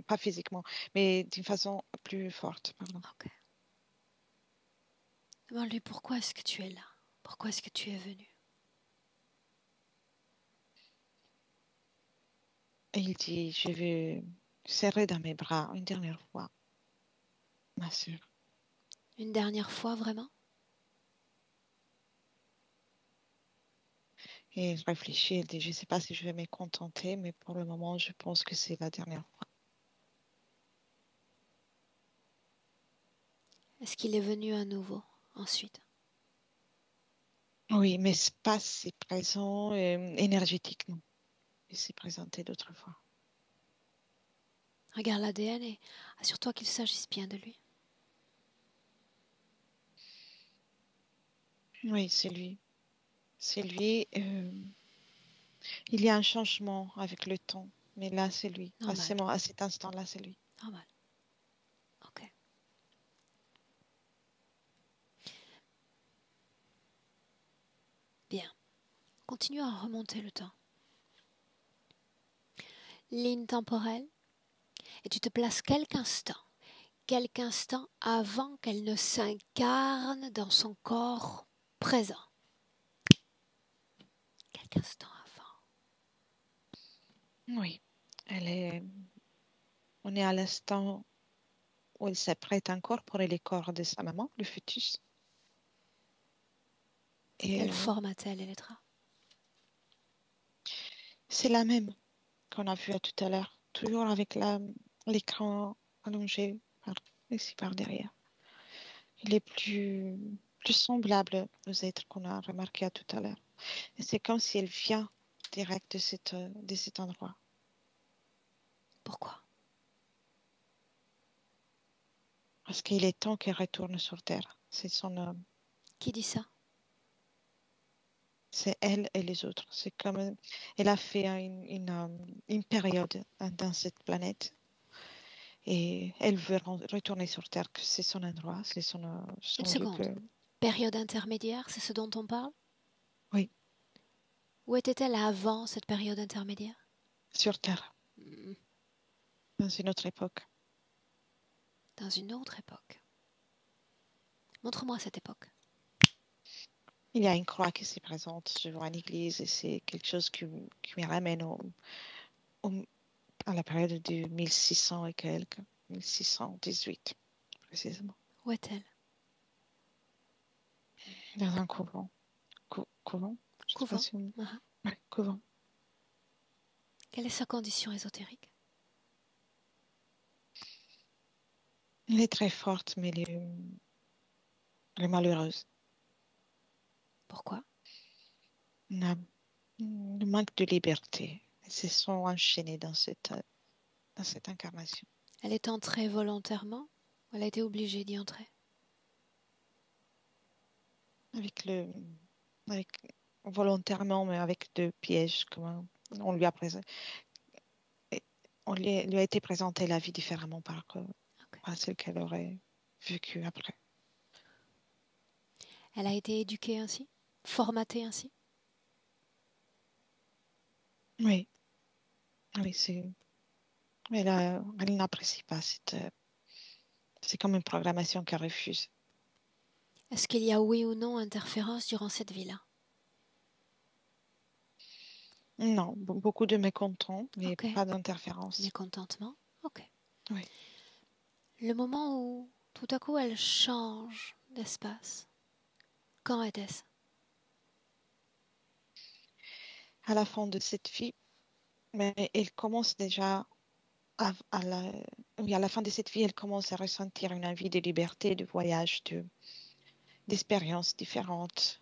Pas physiquement, mais d'une façon plus forte, pardon. Ok. Demande-lui pourquoi est-ce que tu es là? Pourquoi est-ce que tu es venu? Et il dit, je veux serrer dans mes bras une dernière fois, ma sœur. Une dernière fois, vraiment? Et il réfléchit, il dit, je ne sais pas si je vais me contenter, mais pour le moment, je pense que c'est la dernière fois. Est-ce qu'il est venu à nouveau ensuite? Oui, mais c'est pas si présent énergétiquement. Il s'est présenté d'autres fois. Regarde l'ADN et assure-toi qu'il s'agisse bien de lui. Oui, c'est lui. C'est lui. Il y a un changement avec le temps, mais là, c'est lui. Normal, À cet instant-là, c'est lui. normal. Ok. Bien. Continue à remonter le temps. Ligne temporelle. Et tu te places quelques instants avant qu'elle ne s'incarne dans son corps présent. Quelques instants avant. Oui. On est à l'instant où elle s'apprête à incorporer les corps de sa maman, le fœtus. Et Quelle forme a-t-elle, Elettra? c'est la même qu'on a vue tout à l'heure, toujours avec l'écran allongé ici par derrière. Il est plus semblable aux êtres qu'on a remarqué tout à l'heure. Et c'est comme si elle vient direct de cet endroit. Pourquoi? Parce qu'il est temps qu'elle retourne sur Terre. Qui dit ça? C'est elle et les autres. C'est comme elle a fait une période dans cette planète et elle veut retourner sur Terre, que c'est son endroit, c'est son Une lieu seconde. Période intermédiaire, c'est ce dont on parle? Oui, Où était-elle avant cette période intermédiaire? sur Terre, dans une autre époque. Dans une autre époque. Montre-moi cette époque. Il y a une croix qui s'y présente, je vois une église et c'est quelque chose qui me ramène à la période de 1600 et quelques, 1618 précisément. Où est-elle? Dans un couvent. Couvent? Je sais pas Couvent. si on... Uh-huh. Ouais, couvent. Quelle est sa condition ésotérique? Elle est très forte, mais elle est malheureuse. Pourquoi? Le manque de liberté. Elles se sont enchaînées dans cette incarnation. Elle est entrée volontairement ou elle a été obligée d'y entrer? Avec volontairement, mais avec deux pièges, comme on lui a présenté. Lui a été présenté la vie différemment par celle qu'elle aurait vécue après. Elle a été éduquée ainsi? Formatée ainsi? Oui, oui, elle n'apprécie pas c'est comme une programmation qu'elle refuse. Est-ce qu'il y a oui ou non interférence durant cette vie-là? Non, beaucoup de mécontents, mais Ok. pas d'interférence. Mécontentement? Ok. Oui. Le moment où tout à coup elle change d'espace, quand était-ce? À la fin de cette vie, mais elle commence déjà oui, à la fin de cette vie, elle commence à ressentir une envie de liberté, de voyage, d'expériences différentes.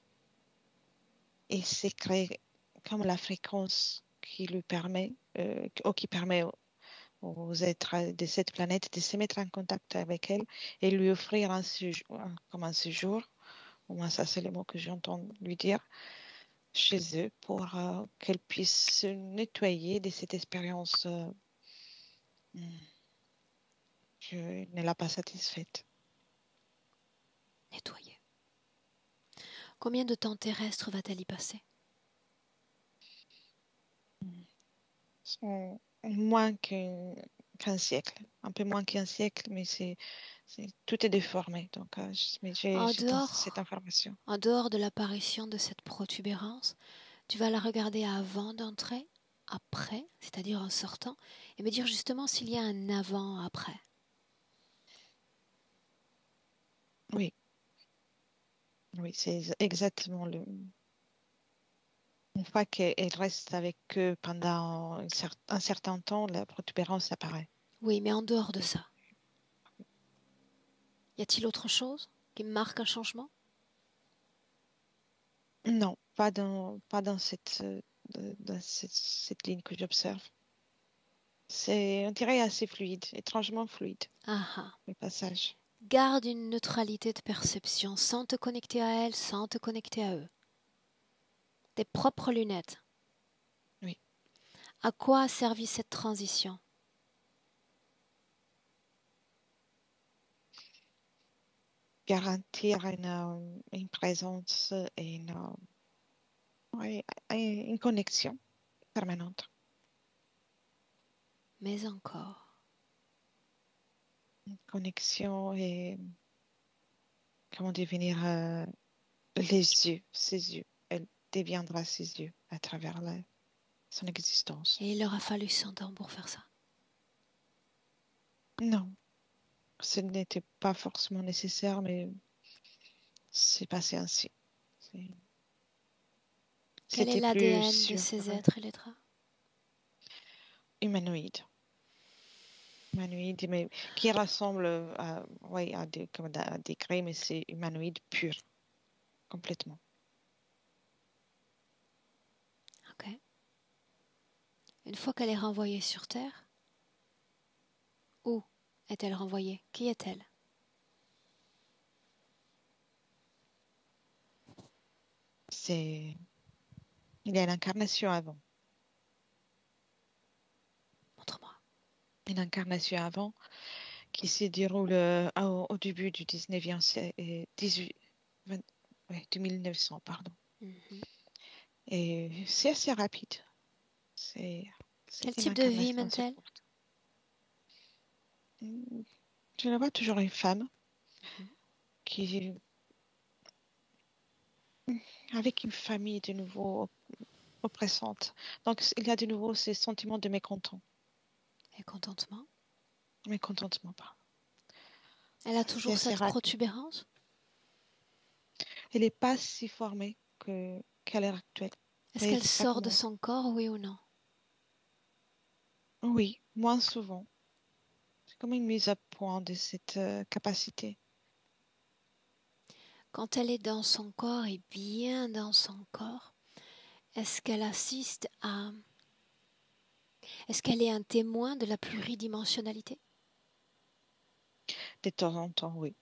Et c'est créé comme la fréquence qui lui permet, qui permet aux êtres de cette planète de se mettre en contact avec elle et lui offrir comme un séjour. Au moins, ça, c'est le mot que j'entends lui dire chez eux pour qu'elle puisse se nettoyer de cette expérience qui ne l'a pas satisfaite. Nettoyer. Combien de temps terrestre va-t-elle y passer? Moins qu'un siècle, un peu moins qu'un siècle, mais tout est déformé. Donc, mais j'ai En cette dehors, information. en dehors de l'apparition de cette protubérance, tu vas la regarder avant d'entrer, après, c'est-à-dire en sortant, et me dire justement s'il y a un avant-après. Oui, oui, c'est exactement Une fois qu'elle reste avec eux pendant un certain temps, la protubérance apparaît. Oui, mais en dehors de ça, y a-t-il autre chose qui marque un changement? Non, pas dans cette ligne que j'observe. On dirait, assez fluide, étrangement fluide, Ah ah. le passage. Garde une neutralité de perception sans te connecter à elle, sans te connecter à eux. Tes propres lunettes. Oui. À quoi a servi cette transition? Garantir une présence et oui, une connexion permanente. Mais encore. Une connexion et comment devenir ses yeux. Elle deviendra ses yeux à travers son existence. Et il leur a fallu 100 ans pour faire ça. Non, ce n'était pas forcément nécessaire, mais c'est passé ainsi. C'est- Quel est C'était plus l'ADN de sûr ces pour eux. êtres, Elettra? Humanoïde. Humanoïde, mais qui ressemble ouais, à des grès, mais c'est humanoïde pur, complètement. Ok. Une fois qu'elle est renvoyée sur Terre, où est-elle renvoyée? Qui est-elle? C'est... Il y a une incarnation avant. Montre-moi. Une incarnation avant qui se déroule au début du 19e siècle, 18, 20 ouais, du 1900, pardon. Mhm. Et c'est assez rapide. Quel C'est une type de vie incarnation assez mène-t-elle? courte. Je la vois toujours une femme Mhm. qui, avec une famille de nouveau oppressante. Donc, il y a de nouveau ces sentiments de Et contentement. mécontentement, pardon. Elle a C'est toujours assez cette rapide. protubérance? Elle n'est pas si formée qu'à l'heure actuelle. Est-ce Mais qu'elle ça sort de commence. son corps, oui ou non? Oui, moins souvent. C'est comme une mise à point de cette capacité. Quand elle est dans son corps et bien dans son corps, est-ce qu'elle assiste à... Est-ce qu'elle est un témoin de la pluridimensionnalité? De temps en temps, oui.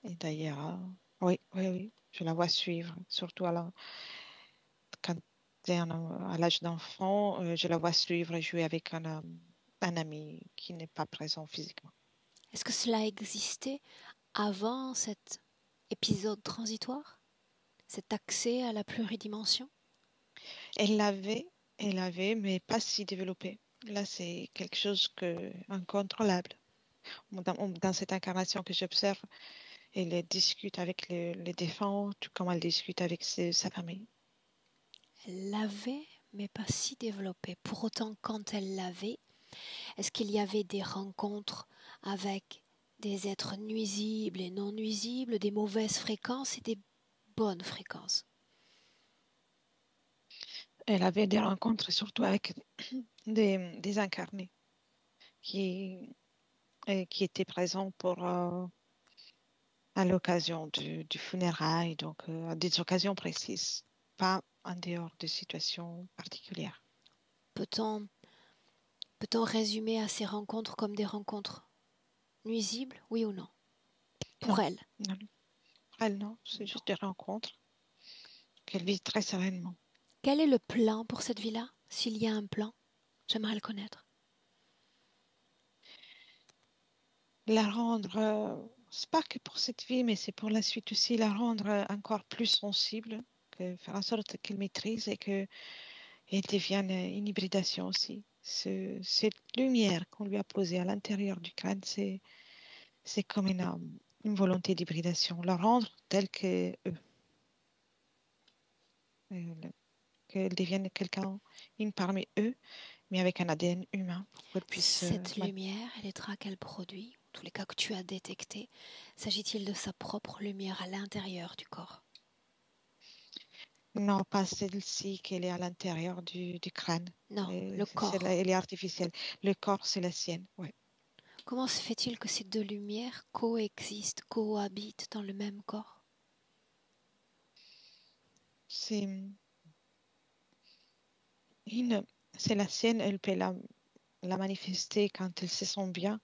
Et d'ailleurs, oui, oui, oui, je la vois suivre, surtout quand elle est à l'âge d'enfant, je la vois suivre et jouer avec un ami qui n'est pas présent physiquement. Est-ce que cela existait avant cet épisode transitoire? Cet accès à la pluridimension? Elle l'avait, mais pas si développé. Là, c'est quelque chose incontrôlable. Dans cette incarnation que j'observe, elle discute avec les défunts, tout comme elle discute avec sa famille. Elle l'avait, mais pas si développée. Pour autant, quand elle l'avait, est-ce qu'il y avait des rencontres avec des êtres nuisibles et non nuisibles, des mauvaises fréquences et des bonnes fréquences? Elle avait des rencontres surtout avec des incarnés qui étaient présents à l'occasion du funérail, donc à des occasions précises, pas en dehors de situations particulières. Peut-on peut-on résumer à ces rencontres comme des rencontres nuisibles, oui ou non? Pour Non, elle. non, elle, non, c'est Bon. juste des rencontres qu'elle vit très sereinement. Quel est le plan pour cette vie-là? S'il y a un plan, j'aimerais le connaître. La rendre, c'est pas que pour cette vie, mais c'est pour la suite aussi, la rendre encore plus sensible, faire en sorte qu'elle maîtrise et qu'elle devienne une hybridation aussi. Cette lumière qu'on lui a posée à l'intérieur du crâne, c'est comme une volonté d'hybridation, la rendre telle que eux, qu'elle devienne quelqu'un, une parmi eux, mais avec un ADN humain pour qu'elle puisse. Cette lumière, Elettra, qu'elle produit, en tous les cas que tu as détecté, s'agit-il de sa propre lumière à l'intérieur du corps? Non, pas celle-ci qu'elle est à l'intérieur du crâne. Non, le corps. Elle est artificielle. Le corps, c'est la sienne. Ouais. Comment se fait-il que ces deux lumières coexistent, cohabitent dans le même corps? C'est une, c'est la sienne. Elle peut la manifester quand elle se sent bien.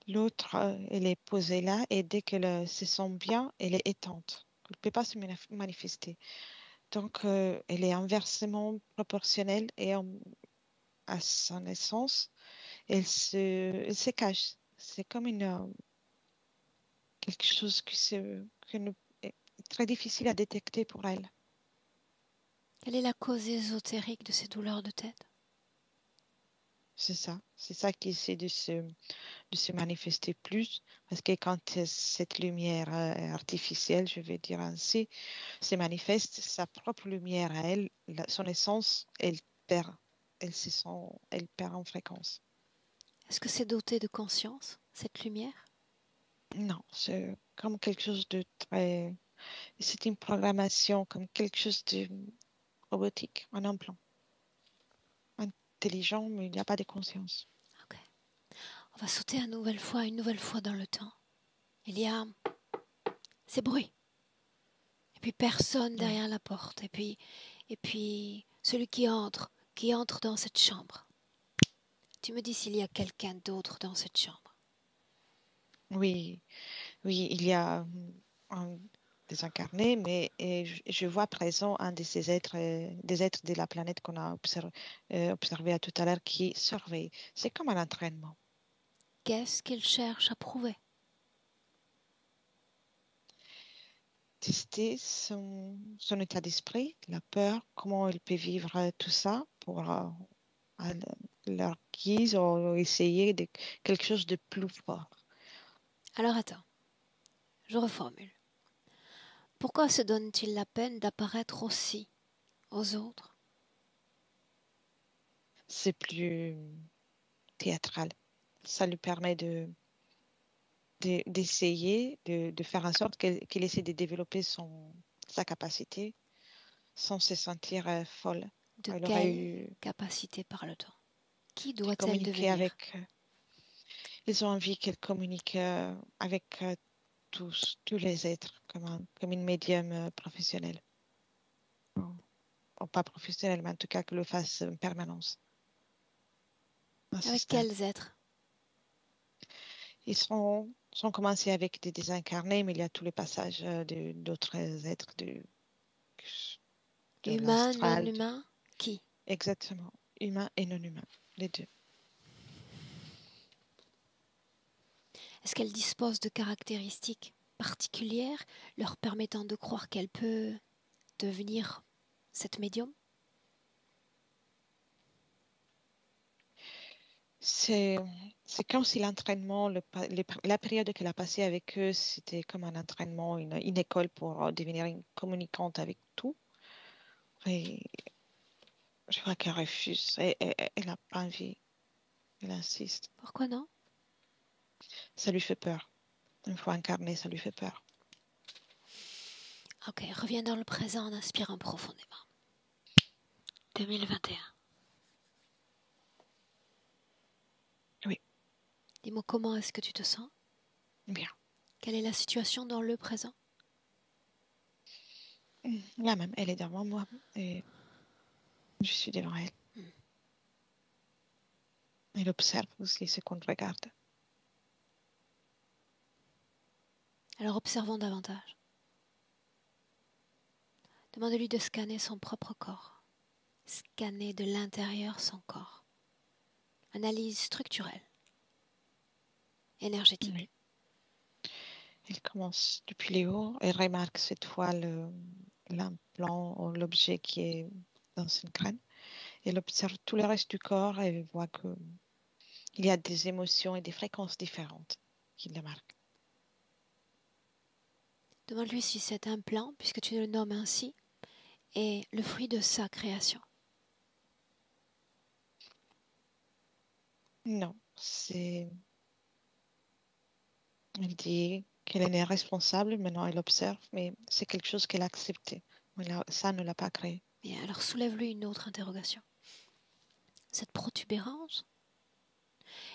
L'autre, elle est posée là et dès qu'elle se sent bien, elle est éteinte. Elle ne peut pas se manifester. Donc, elle est inversement proportionnelle à son essence. Elle se cache. C'est comme quelque chose qui est très difficile à détecter pour elle. Quelle est la cause ésotérique de ces douleurs de tête? C'est ça qui essaie de se manifester plus, parce que quand cette lumière artificielle, je vais dire ainsi, se manifeste, sa propre lumière à elle, son essence, elle perd elle perd en fréquence. Est-ce que c'est doté de conscience, cette lumière? Non, c'est comme quelque chose de très... C'est une programmation, comme quelque chose de robotique, un implant. Intelligent, mais il n'y a pas de conscience. Ok. On va sauter une nouvelle fois dans le temps. Il y a ces bruits. Et puis personne Oui. derrière la porte. Et puis celui qui entre dans cette chambre. Tu me dis s'il y a quelqu'un d'autre dans cette chambre. Oui, oui, il y a un désincarné, mais je vois présent un de ces êtres, des êtres de la planète qu'on a observé à tout à l'heure qui surveille. C'est comme un entraînement. Qu'est-ce qu'il cherche à prouver? Tester son état d'esprit, la peur, comment il peut vivre tout ça pour à leur guise ou essayer de quelque chose de plus fort. Alors attends, je reformule. Pourquoi se donne-t-il la peine d'apparaître aussi aux autres? C'est plus théâtral. Ça lui permet d'essayer de faire en sorte qu'il essaie de développer sa capacité sans se sentir folle. De Elle aurait quelle eu capacité parle-t-on? Qui de doit-elle communiquer devenir? avec. Ils ont envie qu'elle communique avec tous les êtres comme une médium professionnelle. Ou pas professionnelle, mais en tout cas que le fasse en permanence à ce Avec stade. quels êtres? Ils sont commencés avec des désincarnés, mais il y a tous les passages d'autres êtres de Humain, non l'astral. humain? Qui? Exactement. Humain et non humain, les deux. Est-ce qu'elle dispose de caractéristiques particulières leur permettant de croire qu'elle peut devenir cette médium? C'est, c'est comme si l'entraînement, la période qu'elle a passée avec eux, c'était comme un entraînement, une école pour devenir une communicante avec tout. Et je vois qu'elle refuse. Elle n'a pas envie. Elle insiste. Pourquoi non? Ça lui fait peur. Une fois incarné, ça lui fait peur. Ok, reviens dans le présent en inspirant profondément. 2021. Oui, Dis-moi comment est-ce que tu te sens? bien. Quelle est la situation dans le présent? La même, elle est devant moi et je suis devant elle. Elle observe aussi ce qu'on regarde. Alors observons davantage. Demande-lui de scanner son propre corps. Scanner de l'intérieur son corps. Analyse structurelle, énergétique. Oui. Elle commence depuis les hauts. Elle remarque cette fois l'implant ou l'objet qui est dans son crâne. Elle observe tout le reste du corps et elle voit qu'il y a des émotions et des fréquences différentes qui le marquent. Demande-lui si cet implant, puisque tu le nommes ainsi, est le fruit de sa création. Non, elle dit qu'elle en est responsable, maintenant elle observe, mais c'est quelque chose qu'elle a accepté. Ça ne l'a pas créé. Bien, alors soulève-lui une autre interrogation. Cette protubérance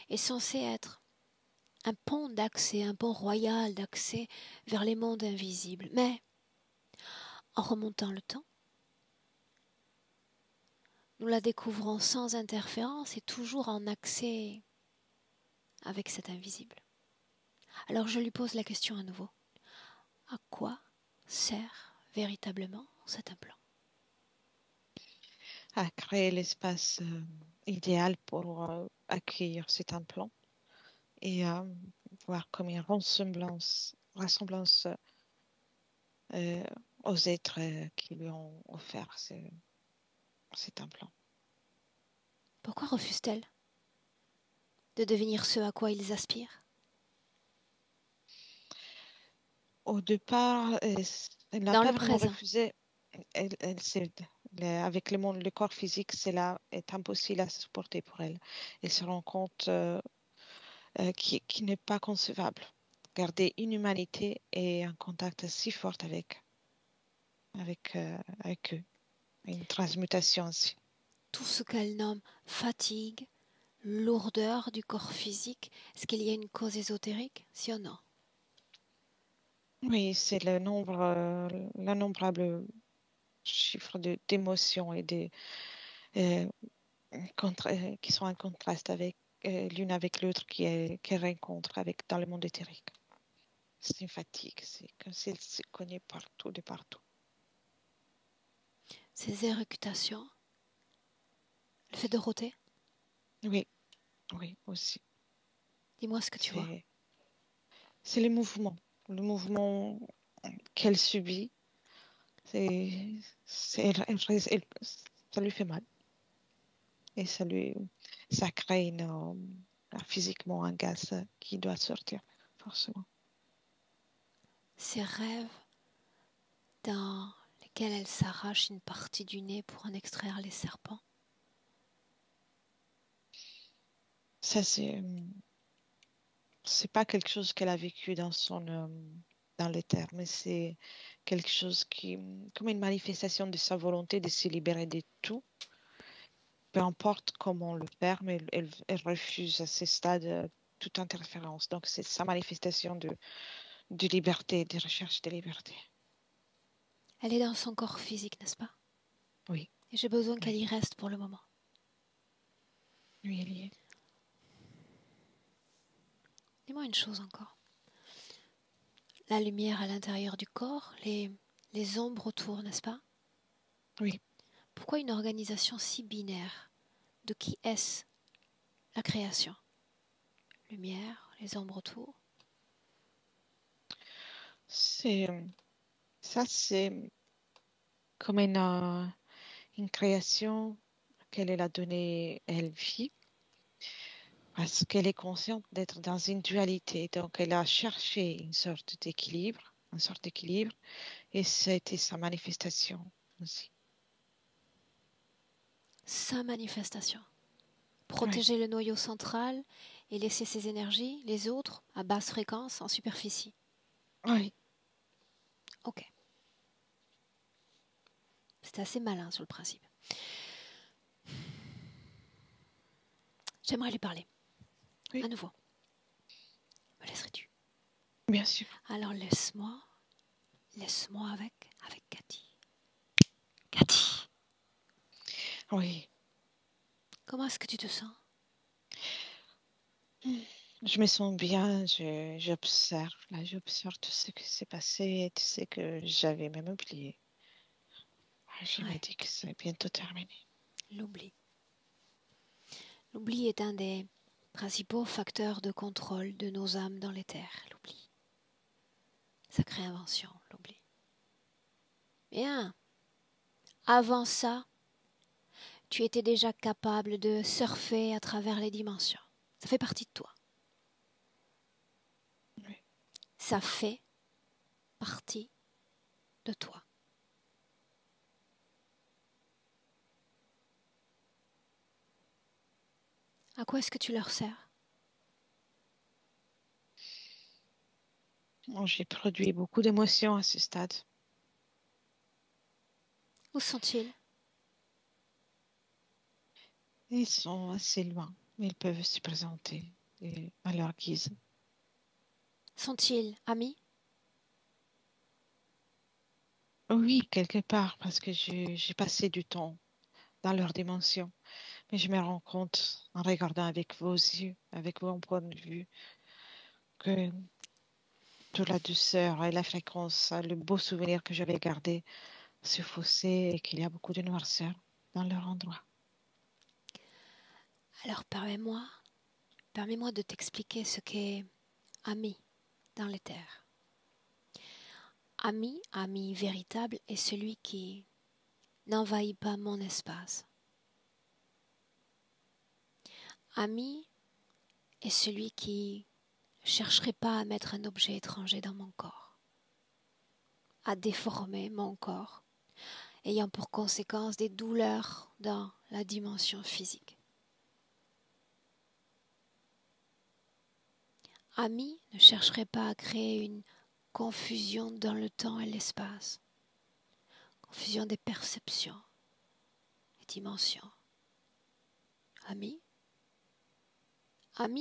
est censée être un pont d'accès, un pont royal d'accès vers les mondes invisibles. Mais, en remontant le temps, nous la découvrons sans interférence et toujours en accès avec cet invisible. Alors je lui pose la question à nouveau. À quoi sert véritablement cet implant? À créer l'espace idéal pour accueillir cet implant et voir comme une ressemblance euh, aux êtres qui lui ont offert cet implant. Pourquoi refuse-t-elle de devenir ce à quoi ils aspirent? Au départ, elle n'a Dans pas le vraiment présent. refusé. avec le corps physique, cela est impossible à supporter pour elle. Elle se rend compte qui n'est pas concevable. Garder une humanité et un contact si fort avec eux. Une transmutation aussi. Tout ce qu'elle nomme fatigue, lourdeur du corps physique, est-ce qu'il y a une cause ésotérique, si ou non? Oui, c'est l'innombrable chiffre d'émotions euh, qui sont en contraste l'une avec l'autre qu'elle rencontre dans le monde éthérique. C'est une fatigue, c'est comme si elle se connaît partout, de partout. Ces éructations, le fait de rôter, Oui, oui, aussi. dis-moi ce que tu vois. C'est le mouvement qu'elle subit. Ça lui fait mal. Et ça crée physiquement un gaz qui doit sortir, forcément. Ces rêves dans lesquels elle s'arrache une partie du nez pour en extraire les serpents. Ça, c'est pas quelque chose qu'elle a vécu dans l'éther, mais c'est quelque chose comme une manifestation de sa volonté de se libérer de tout, peu importe comment on le faire, mais elle refuse à ce stade toute interférence. Donc, c'est sa manifestation de liberté, de recherche de liberté. Elle est dans son corps physique, n'est-ce pas? Oui. Et j'ai besoin qu'elle Oui. y reste pour le moment. Oui, elle y est. Dis-moi une chose encore. La lumière à l'intérieur du corps, les ombres autour, n'est-ce pas? Oui. Pourquoi une organisation si binaire? De qui est-ce la création? Lumière, les ombres autour. C'est c'est comme une création qu'elle a donnée, elle vit, parce qu'elle est consciente d'être dans une dualité. Donc, elle a cherché une sorte d'équilibre, et c'était sa manifestation aussi. Sa manifestation. Oui. Protéger le noyau central et laisser ses énergies, les autres, à basse fréquence, en superficie. Oui. Ok. C'est assez malin sur le principe. J'aimerais lui parler. Oui. À nouveau. Me laisserais-tu? Bien sûr. Alors laisse-moi avec Cathy. Cathy, Oui. comment est-ce que tu te sens? Je me sens bien, j'observe tout ce qui s'est passé, tout ce que j'avais même oublié. Je me Ouais, dis que c'est bientôt terminé. l'oubli. L'oubli est un des principaux facteurs de contrôle de nos âmes dans l'éther, l'oubli. Sacrée invention, l'oubli. Bien. Avant ça, tu étais déjà capable de surfer à travers les dimensions. Ça fait partie de toi. Oui. Ça fait partie de toi. À quoi est-ce que tu leur sers? J'ai produit beaucoup d'émotions à ce stade. Où sont-ils? Ils sont assez loin, mais ils peuvent se présenter à leur guise. Sont-ils amis? Oui, quelque part, parce que j'ai passé du temps dans leur dimension. Mais je me rends compte, en regardant avec vos yeux, avec vos points de vue, que toute la douceur et la fréquence, le beau souvenir que j'avais gardé se faussé et qu'il y a beaucoup de noirceur dans leur endroit. Alors permets-moi de t'expliquer ce qu'est ami dans l'éther. Ami véritable est celui qui n'envahit pas mon espace. Ami est celui qui ne chercherait pas à mettre un objet étranger dans mon corps, à déformer mon corps ayant pour conséquence des douleurs dans la dimension physique. Ami ne chercherait pas à créer une confusion dans le temps et l'espace, confusion des perceptions, des dimensions. Ami,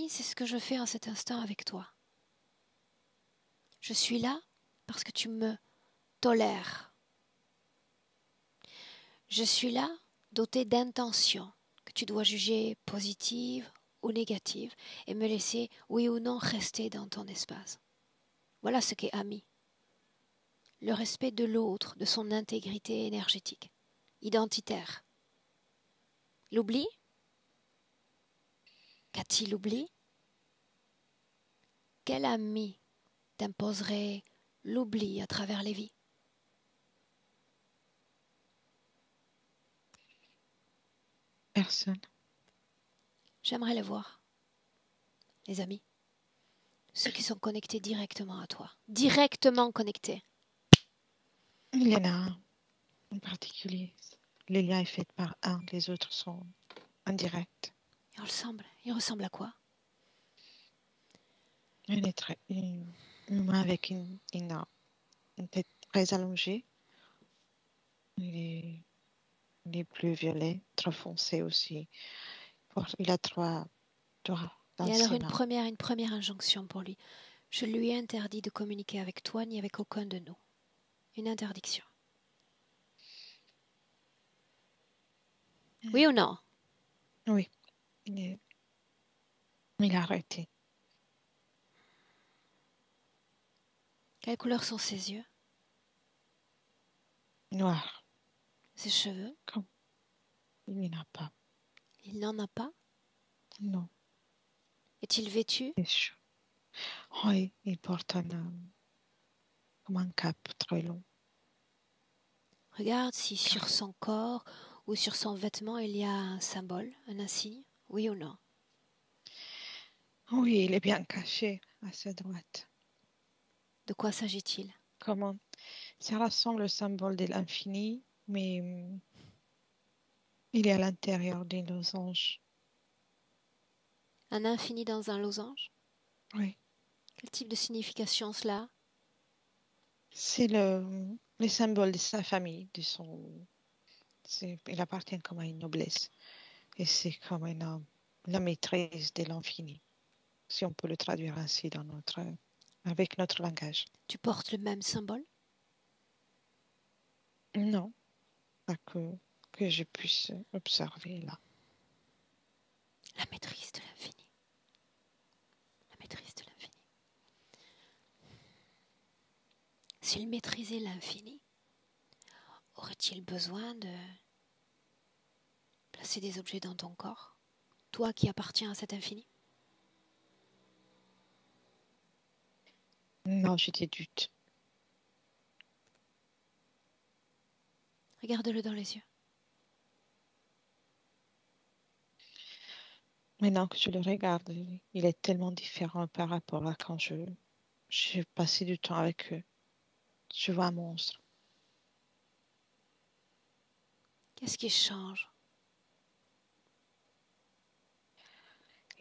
c'est ce que je fais en cet instant avec toi. Je suis là parce que tu me tolères. Je suis là doté d'intentions que tu dois juger positives ou négatives et me laisser, oui ou non, rester dans ton espace. Voilà ce qu'est ami. Le respect de l'autre, de son intégrité énergétique, identitaire. L'oubli? Cathy, l'oubli? Quel ami t'imposerait l'oubli à travers les vies? Personne. J'aimerais les voir, les amis. Ceux qui sont connectés directement à toi. Directement connectés. Il y en a un en particulier. Le lien est fait par un, les autres sont indirects. Il ressemble à quoi? Un être humain avec une tête très allongée. Il est bleu violet, très foncé aussi. Il a trois doigts dans Et alors ses mains. une première injonction pour lui. Je lui ai interdit de communiquer avec toi ni avec aucun de nous. Une interdiction. Oui ou non? Oui, il a arrêté. Quelle couleur sont ses yeux? Noir. Ses cheveux? Il n'en a pas. Il n'en a pas? Non. Est-il vêtu? C'est chaud. Oui, il porte comme un cap très long. Regarde si sur son corps ou sur son vêtement il y a un symbole, un insigne, oui ou non? Oui, il est bien caché à sa droite. De quoi s'agit-il? Comment? Ça ressemble au symbole de l'infini, mais il est à l'intérieur des losanges. Un infini dans un losange? Oui. Quel type de signification cela? C'est le symbole de sa famille, il appartient comme à une noblesse. Et c'est comme la maîtrise de l'infini, si on peut le traduire ainsi avec notre langage. Tu portes le même symbole? Non, pas que je puisse observer là. La maîtrise de l'infini. La maîtrise de l'infini. S'il maîtrisait l'infini, aurait-il besoin de placer des objets dans ton corps, toi qui appartiens à cet infini? Non, j'ai des doutes. Regarde-le dans les yeux. Maintenant que je le regarde, il est tellement différent par rapport à quand j'ai passé du temps avec eux. Je vois un monstre. Qu'est-ce qui change?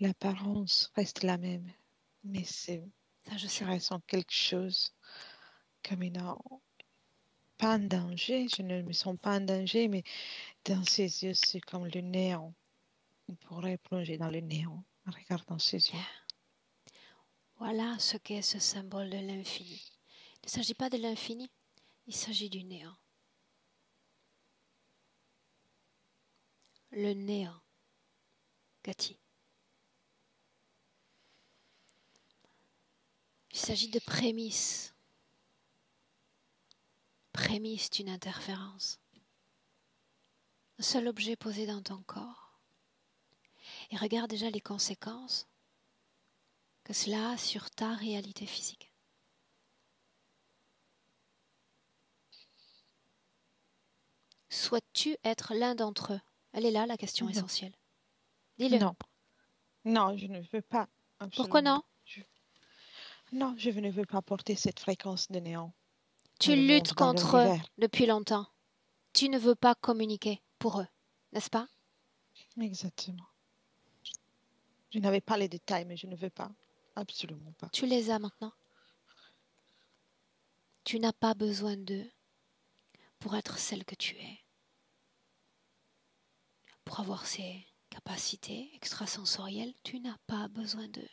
L'apparence reste la même, mais Ça, je sais. je ressens quelque chose comme pas en danger. Je ne me sens pas en danger, mais dans ses yeux, c'est comme le néant. On pourrait plonger dans le néant en regardant ses yeux. Voilà ce qu'est ce symbole de l'infini. Il ne s'agit pas de l'infini, il s'agit du néant. Le néant. Cathy. Il s'agit de prémices. Prémisse d'une interférence. Un seul objet posé dans ton corps. Et regarde déjà les conséquences que cela a sur ta réalité physique. Souhaites-tu être l'un d'entre eux? Elle est là, la question essentielle. Dis-le. Non, je ne veux pas. Absolument. Pourquoi non? Non, je ne veux pas porter cette fréquence de néant. Tu luttes contre eux depuis longtemps. tu ne veux pas communiquer pour eux, n'est-ce pas? Exactement. Je n'avais pas les détails, mais je ne veux pas. Absolument pas. Tu les as maintenant. Tu n'as pas besoin d'eux pour être celle que tu es, pour avoir ces capacités extrasensorielles. Tu n'as pas besoin d'eux.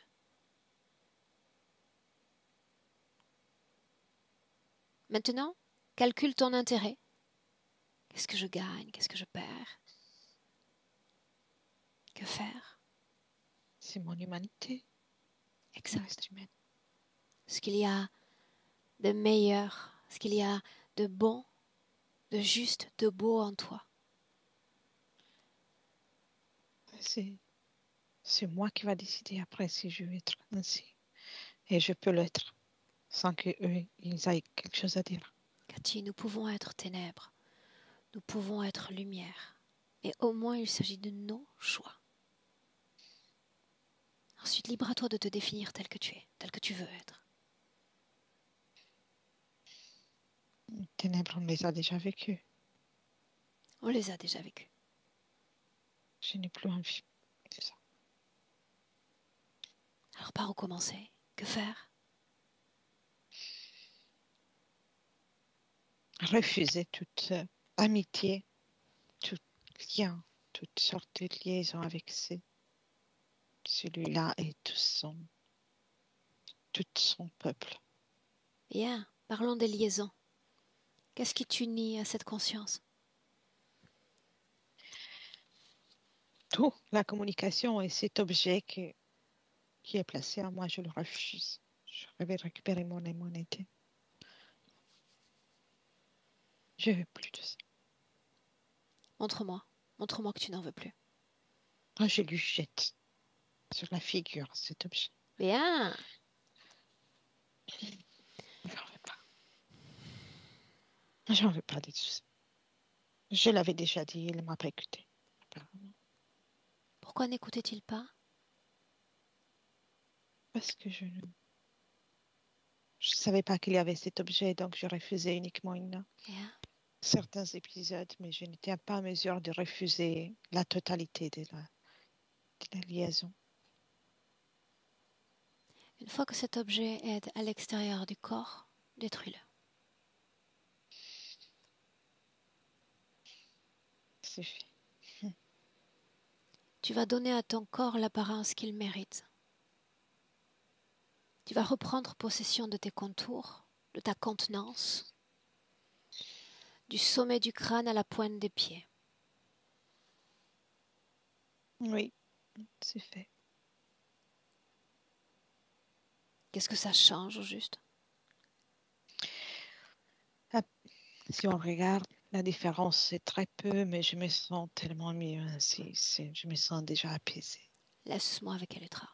Maintenant, calcule ton intérêt. Qu'est-ce que je gagne? Qu'est-ce que je perds? Que faire? C'est mon humanité. Je Exact. reste humaine. Ce qu'il y a de meilleur, ce qu'il y a de bon, de juste, de beau en toi. C'est moi qui va décider après si je veux être ainsi. Et je peux l'être sans qu'eux, ils aient quelque chose à dire. Cathy, nous pouvons être ténèbres, nous pouvons être lumière, mais au moins il s'agit de nos choix. Ensuite, libre à toi de te définir tel que tu es, tel que tu veux être. Les ténèbres, on les a déjà vécues. On les a déjà vécus. Je n'ai plus envie de ça. Alors par où commencer? Que faire? Refuser toute amitié, tout lien, toute sorte de liaison avec celui-là et tout son peuple. Bien, parlons des liaisons. Qu'est-ce qui t'unit à cette conscience? Tout, la communication et cet objet qui est placé à moi, je le refuse. Je vais récupérer mon humanité. Je ne veux plus de ça. Montre-moi que tu n'en veux plus. Je lui jette sur la figure cet objet. Bien, J'en veux pas. J'en veux pas de tout ça. Je l'avais déjà dit, il ne m'a pas écouté. Apparemment. pourquoi n'écoutait-il pas? Parce que je ne savais pas qu'il y avait cet objet, donc je refusais uniquement Bien. certains épisodes, mais je n'étais pas en mesure de refuser la totalité de la liaison. Une fois que cet objet est à l'extérieur du corps, détruis-le. C'est fait. Tu vas donner à ton corps l'apparence qu'il mérite. Tu vas reprendre possession de tes contours, de ta contenance, du sommet du crâne à la pointe des pieds. Oui, c'est fait. Qu'est-ce que ça change au juste? Si on regarde, la différence, c'est très peu, mais je me sens tellement mieux ainsi. Je me sens déjà apaisée. Laisse-moi avec Electra.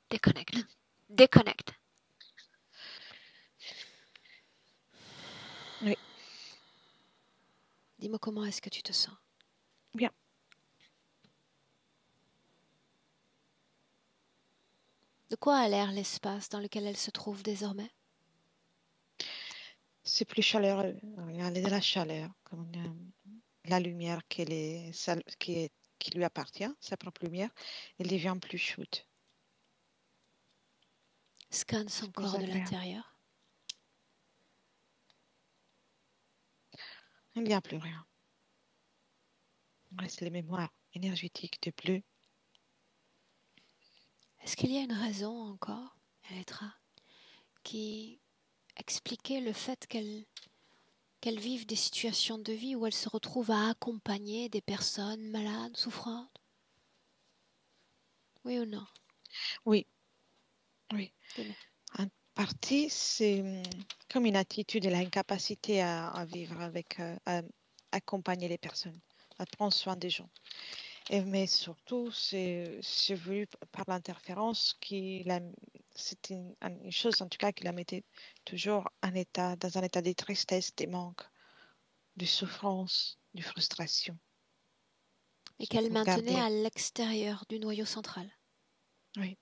Déconnecte. Déconnecte. Oui. Dis-moi comment est-ce que tu te sens? Bien. De quoi a l'air l'espace dans lequel elle se trouve désormais? C'est plus chaleureux. Il y a de la chaleur, comme la lumière qui lui appartient, sa propre lumière, elle devient plus chaude. Scanne son Plus corps de agréable. l'intérieur. Il n'y a plus rien. Il reste les mémoires énergétiques de bleu. Est-ce qu'il y a une raison encore, Electra, qui expliquait le fait qu'elle vive des situations de vie où elle se retrouve à accompagner des personnes malades, souffrantes? Oui ou non? Oui, oui. Dis-le. En partie, c'est comme une attitude et l'incapacité à vivre à accompagner les personnes, à prendre soin des gens. Mais surtout, c'est voulu par l'interférence c'est une chose en tout cas qui la mettait toujours dans un état de tristesse, de manque, de souffrance, de frustration. Et qu'elle Pour maintenait garder. à l'extérieur du noyau central. Oui.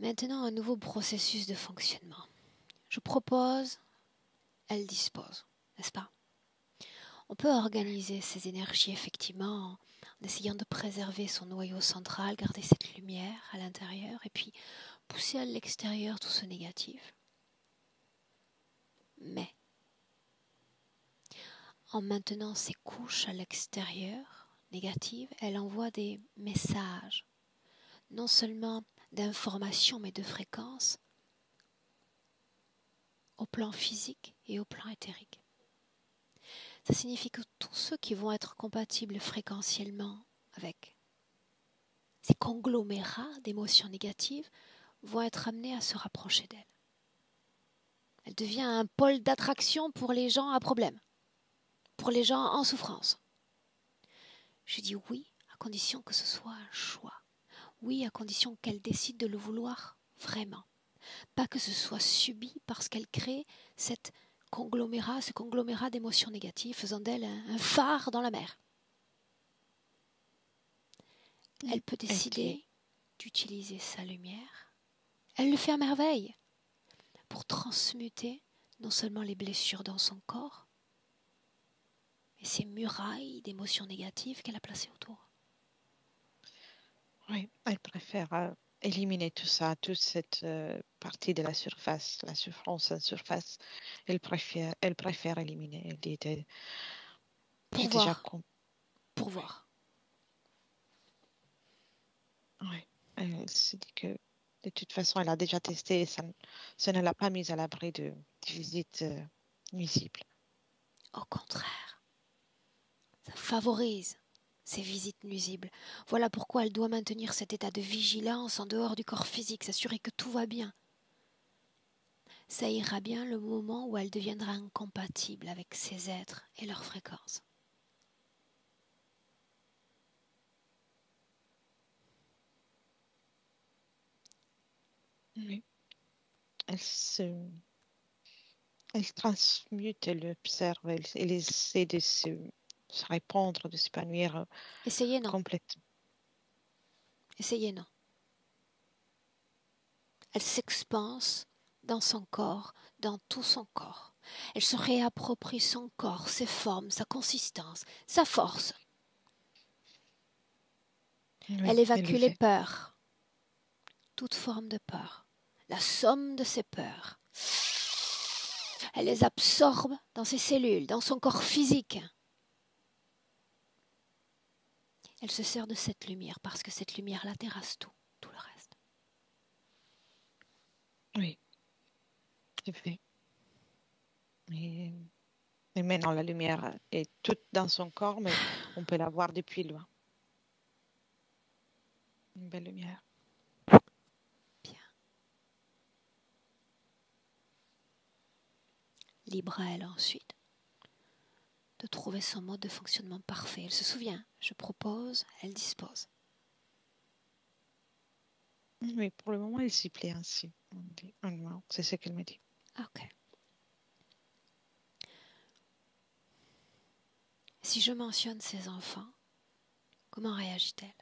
Maintenant, un nouveau processus de fonctionnement. Je propose, elle dispose, n'est-ce pas? On peut organiser ces énergies effectivement en essayant de préserver son noyau central, garder cette lumière à l'intérieur et puis pousser à l'extérieur tout ce négatif. Mais en maintenant ces couches à l'extérieur négatives, elle envoie des messages, non seulement d'information mais de fréquence au plan physique et au plan éthérique. Ça signifie que tous ceux qui vont être compatibles fréquentiellement avec ces conglomérats d'émotions négatives vont être amenés à se rapprocher d'elle. Elle devient un pôle d'attraction pour les gens à problème, pour les gens en souffrance. Je dis oui, à condition que ce soit un choix. Oui, à condition qu'elle décide de le vouloir vraiment. Pas que ce soit subi parce qu'elle crée ce conglomérat d'émotions négatives, faisant d'elle un phare dans la mer. Elle peut décider d'utiliser sa lumière. Elle le fait à merveille pour transmuter non seulement les blessures dans son corps, mais ces murailles d'émotions négatives qu'elle a placées autour. Oui, elle préfère éliminer tout ça, toute cette partie de la surface, la souffrance en surface. Elle préfère éliminer. Elle dit, Pour j'ai déjà voir. Pour voir. Oui, elle se dit que de toute façon, elle a déjà testé et ça ne l'a pas mise à l'abri de visites nuisibles. Au contraire, ça favorise ces visites nuisibles. Voilà pourquoi elle doit maintenir cet état de vigilance en dehors du corps physique, s'assurer que tout va bien. Ça ira bien le moment où elle deviendra incompatible avec ces êtres et leurs fréquences. Oui. Elle transmute, elle observe, elle essaie de se répandre, de s'épanouir Essayez non. complètement. Essayez non. Elle s'expanse dans son corps, dans tout son corps. Elle se réapproprie son corps, ses formes, sa consistance, sa force. Oui, Elle évacue le les fait. peurs, toute forme de peur, la somme de ses peurs. Elle les absorbe dans ses cellules, dans son corps physique. Elle se sert de cette lumière parce que cette lumière-là terrasse tout le reste. Oui, c'est fait. Et maintenant, la lumière est toute dans son corps, mais on peut la voir depuis loin. Une belle lumière. Bien. Libre à elle ensuite de trouver son mode de fonctionnement parfait. Elle se souvient, je propose, elle dispose. Oui, pour le moment, elle s'y plaît ainsi. C'est ce qu'elle me dit. Ok. Si je mentionne ses enfants, comment réagit-elle?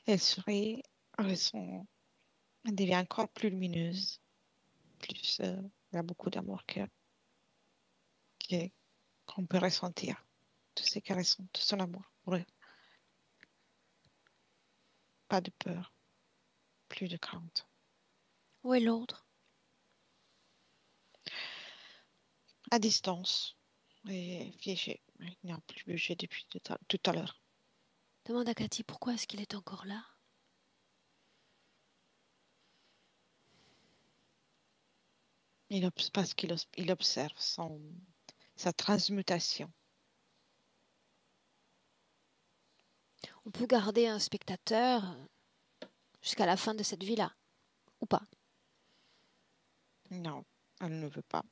Elle sourit, elle devient encore plus lumineuse, plus il y a beaucoup d'amour qu'on peut ressentir. Tout ce qu'elle ressent, tout son amour pour eux. Pas de peur, plus de crainte. Où est l'autre? À distance et figé. Il n'a plus bougé depuis tout à l'heure. Demande à Cathy pourquoi est-ce qu'il est encore là? Parce qu'il observe sa transmutation. On peut garder un spectateur jusqu'à la fin de cette vie-là, ou pas? Non, elle ne veut pas.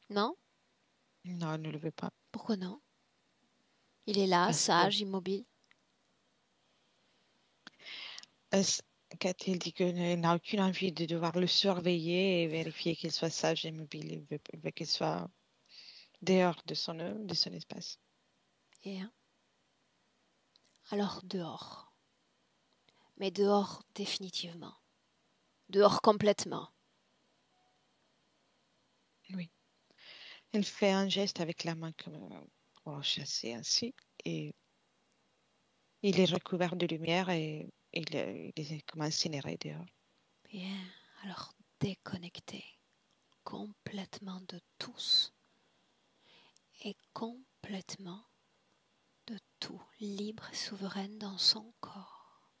Non? Non, elle ne le veut pas. Pourquoi non? Il est là, Parce que sage, immobile. Cathy dit qu'elle n'a aucune envie de devoir le surveiller et vérifier qu'il soit sage et mobile. Elle veut qu'il soit dehors de son espace. Et alors dehors. Mais dehors définitivement. dehors complètement. Oui. Elle fait un geste avec la main comme pour chasser ainsi. Et il est recouvert de lumière et il est comme incinéré dehors. Bien, alors déconnecté complètement de tous et complètement de tout, libre et souveraine dans son corps.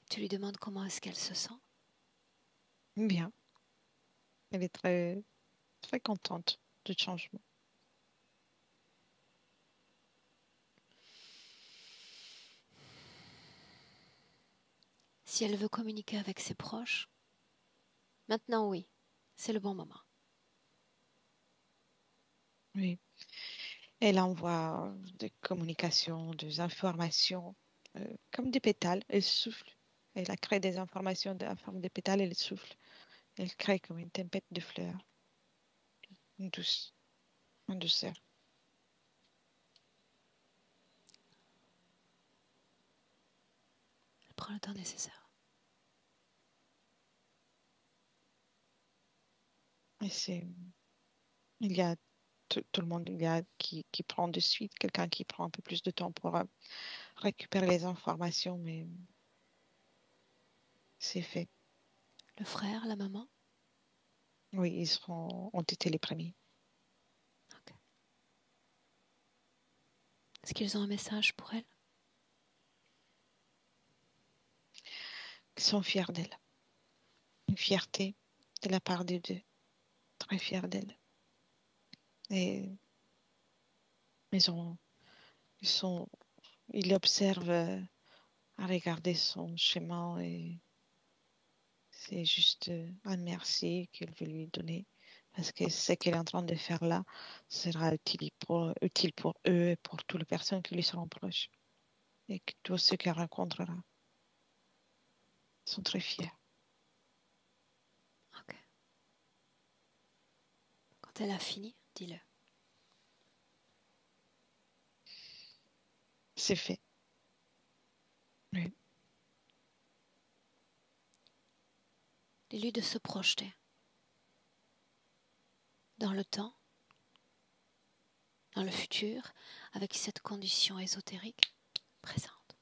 Tu lui demandes comment est-ce qu'elle se sent. Bien. Elle est très, très contente du changement. Si elle veut communiquer avec ses proches, maintenant oui, c'est le bon moment. Oui. Elle envoie des communications, des informations, comme des pétales. Elle souffle. Elle a créé des informations en forme de pétales et elle souffle. Elle crée comme une tempête de fleurs, douce, en douceur. Elle prend le temps nécessaire. Et il y a tout le monde, il y a qui prend de suite, quelqu'un qui prend un peu plus de temps pour récupérer les informations, mais c'est fait. Le frère, la maman. Oui, ont été les premiers. Okay. Est-ce qu'ils ont un message pour elle? Ils sont fiers d'elle. Une fierté de la part des deux. Très fiers d'elle. Et ils ont, ils observent à regarder son chemin et c'est juste un merci qu'elle veut lui donner parce que ce qu'elle est en train de faire là sera utile pour eux et pour toutes les personnes qui lui seront proches et que tous ceux qu'elle rencontrera sont très fiers. Ok. Quand elle a fini, dis-le. C'est fait. Oui. Dis-lui de se projeter dans le temps, dans le futur, avec cette condition ésotérique présente.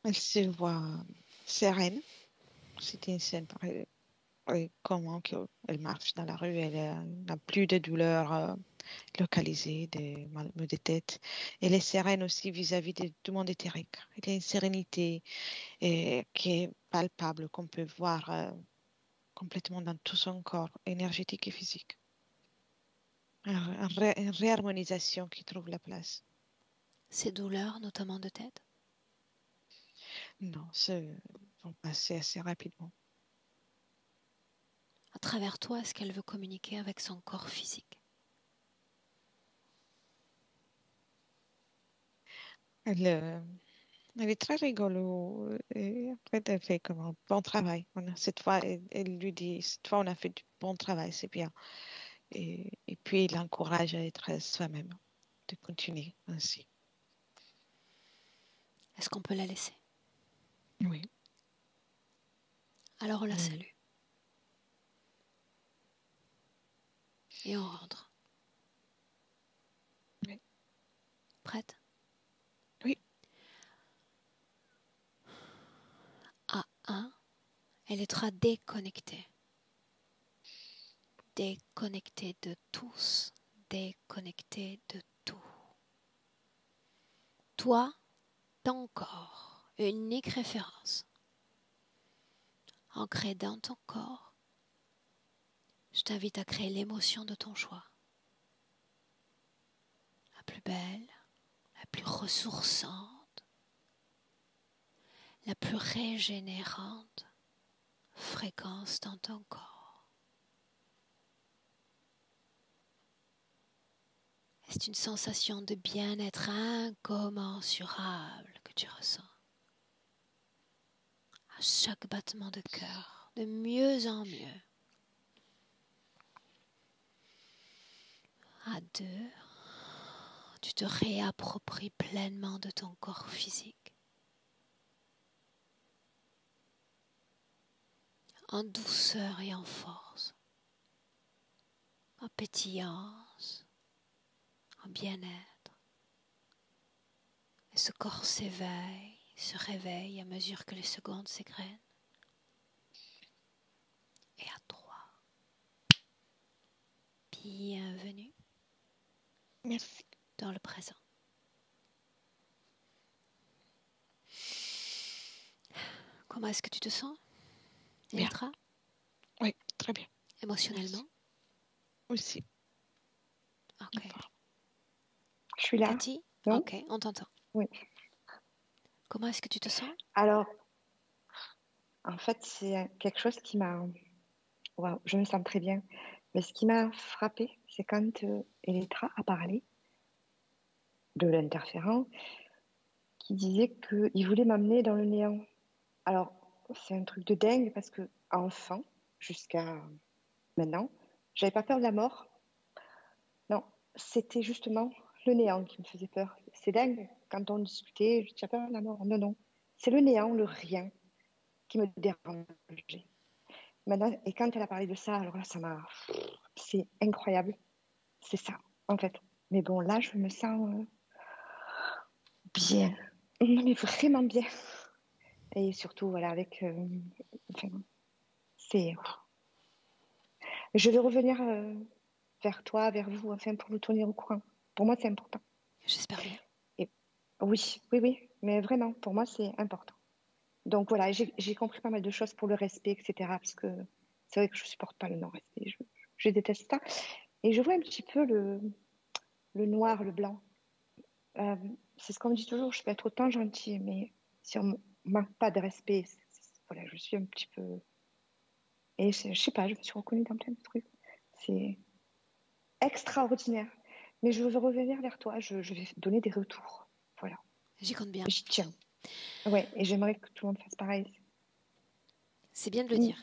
Elle se voit sereine. C'était une scène pareille. Oui, comment elle marche dans la rue, elle n'a plus de douleurs localisées, des maux de tête. Elle est sereine aussi vis-à-vis du monde éthérique. Elle a une sérénité qui est palpable, qu'on peut voir complètement dans tout son corps, énergétique et physique. Une réharmonisation qui trouve la place. Ces douleurs, notamment de tête? Non, vont passer assez rapidement. À travers toi, est-ce qu'elle veut communiquer avec son corps physique? Elle est très rigolo. Et après, elle fait comme un bon travail. Cette fois, elle lui dit, cette fois, on a fait du bon travail, c'est bien. Et puis, il l'encourage à être soi-même, de continuer ainsi. Est-ce qu'on peut la laisser? Oui. Alors on la Oui. salue. Et on rentre. Oui. Prête? Oui. À 1, elle est déconnectée. Déconnectée de tous. Déconnectée de tout. Toi, ton corps, unique référence. Ancrée dans ton corps, je t'invite à créer l'émotion de ton choix. La plus belle, la plus ressourçante, la plus régénérante fréquence dans ton corps. C'est une sensation de bien-être incommensurable que tu ressens. À chaque battement de cœur, de mieux en mieux. À 2, tu te réappropries pleinement de ton corps physique. en douceur et en force, en pétillance, en bien-être. Et ce corps s'éveille, se réveille à mesure que les secondes s'égrènent. Et à 3, bienvenue Merci. dans le présent. Comment est-ce que tu te sens, Bien. Elétra? Oui, très bien. Émotionnellement? Aussi. Ok. Je suis là. Cathy? Non? Ok, on t'entend. Oui. Comment est-ce que tu te sens? Alors, en fait, c'est quelque chose qui m'a... Waouh, je me sens très bien. Mais ce qui m'a frappée, c'est quand Elétra a parlé de l'interférent qui disait qu'il voulait m'amener dans le néant. Alors, c'est un truc de dingue parce que enfant, jusqu'à maintenant, j'avais pas peur de la mort. Non, c'était justement le néant qui me faisait peur. C'est dingue. Quand on discutait, tu as peur de la mort? Non, non. C'est le néant, le rien qui me dérangeait. Maintenant, et quand elle a parlé de ça, alors là, ça m'a... C'est incroyable. C'est ça, en fait. Mais bon, là, je me sens bien. Mais vraiment bien. Et surtout, voilà, avec... enfin, c'est... Je vais revenir vers toi, vers vous, enfin, pour vous tenir au courant. Pour moi, c'est important. J'espère bien. Et oui, oui, oui. Mais vraiment, pour moi, c'est important. Donc voilà, j'ai compris pas mal de choses pour le respect, etc. Parce que c'est vrai que je supporte pas le non-respect. Je déteste ça. Et je vois un petit peu le noir, le blanc. C'est ce qu'on me dit toujours, je peux être autant gentille, mais si on manque pas de respect, voilà, je suis un petit peu... Et je sais pas, je me suis reconnue dans plein de trucs. C'est extraordinaire. Mais je veux revenir vers toi, je vais donner des retours. Voilà. J'y compte bien. J'y tiens. Ouais, et j'aimerais que tout le monde fasse pareil. C'est bien de le dire.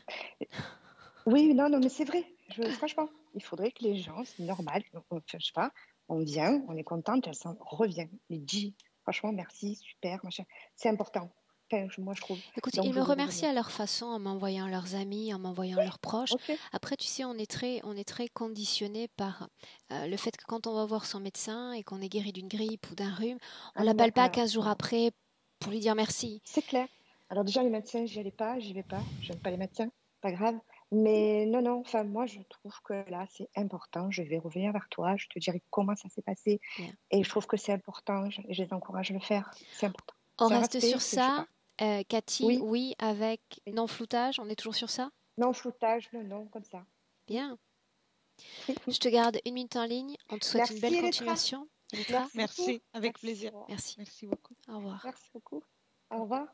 Oui, non, non, mais c'est vrai. Franchement, il faudrait que les gens, c'est normal, je sais pas, on vient, on est contente, elle s'en revient. Il dit, franchement, merci, super, machin. C'est important. Enfin, moi, je trouve. Écoute, Donc, ils je me veux remercient revenir. à leur façon, en m'envoyant leurs amis, en m'envoyant leurs proches. Ok. Après, tu sais, on est très conditionné par le fait que quand on va voir son médecin et qu'on est guéri d'une grippe ou d'un rhume, on Ah non, l'appelle pas alors, 15 jours non, après pour lui dire merci. c'est clair. Alors, déjà, les médecins, j'y allais pas, j'y vais pas. J'aime pas les médecins, pas grave. Mais non, non, enfin, moi, je trouve que là, c'est important. Je vais revenir vers toi, je te dirai comment ça s'est passé. Bien. Et je trouve que c'est important, je les encourage à le faire. C'est important. On C'est un reste respect, sur je sais ça. pas. Cathy, Oui, oui, avec oui. non-floutage, on est toujours sur ça? Non, floutage, non, non, comme ça. Bien. Je te garde 1 minute en ligne. On te souhaite une belle Merci, Elettra. continuation. Elétra, Merci beaucoup. Merci, avec Merci. plaisir. merci. Merci beaucoup. Au revoir. Merci beaucoup. Au revoir.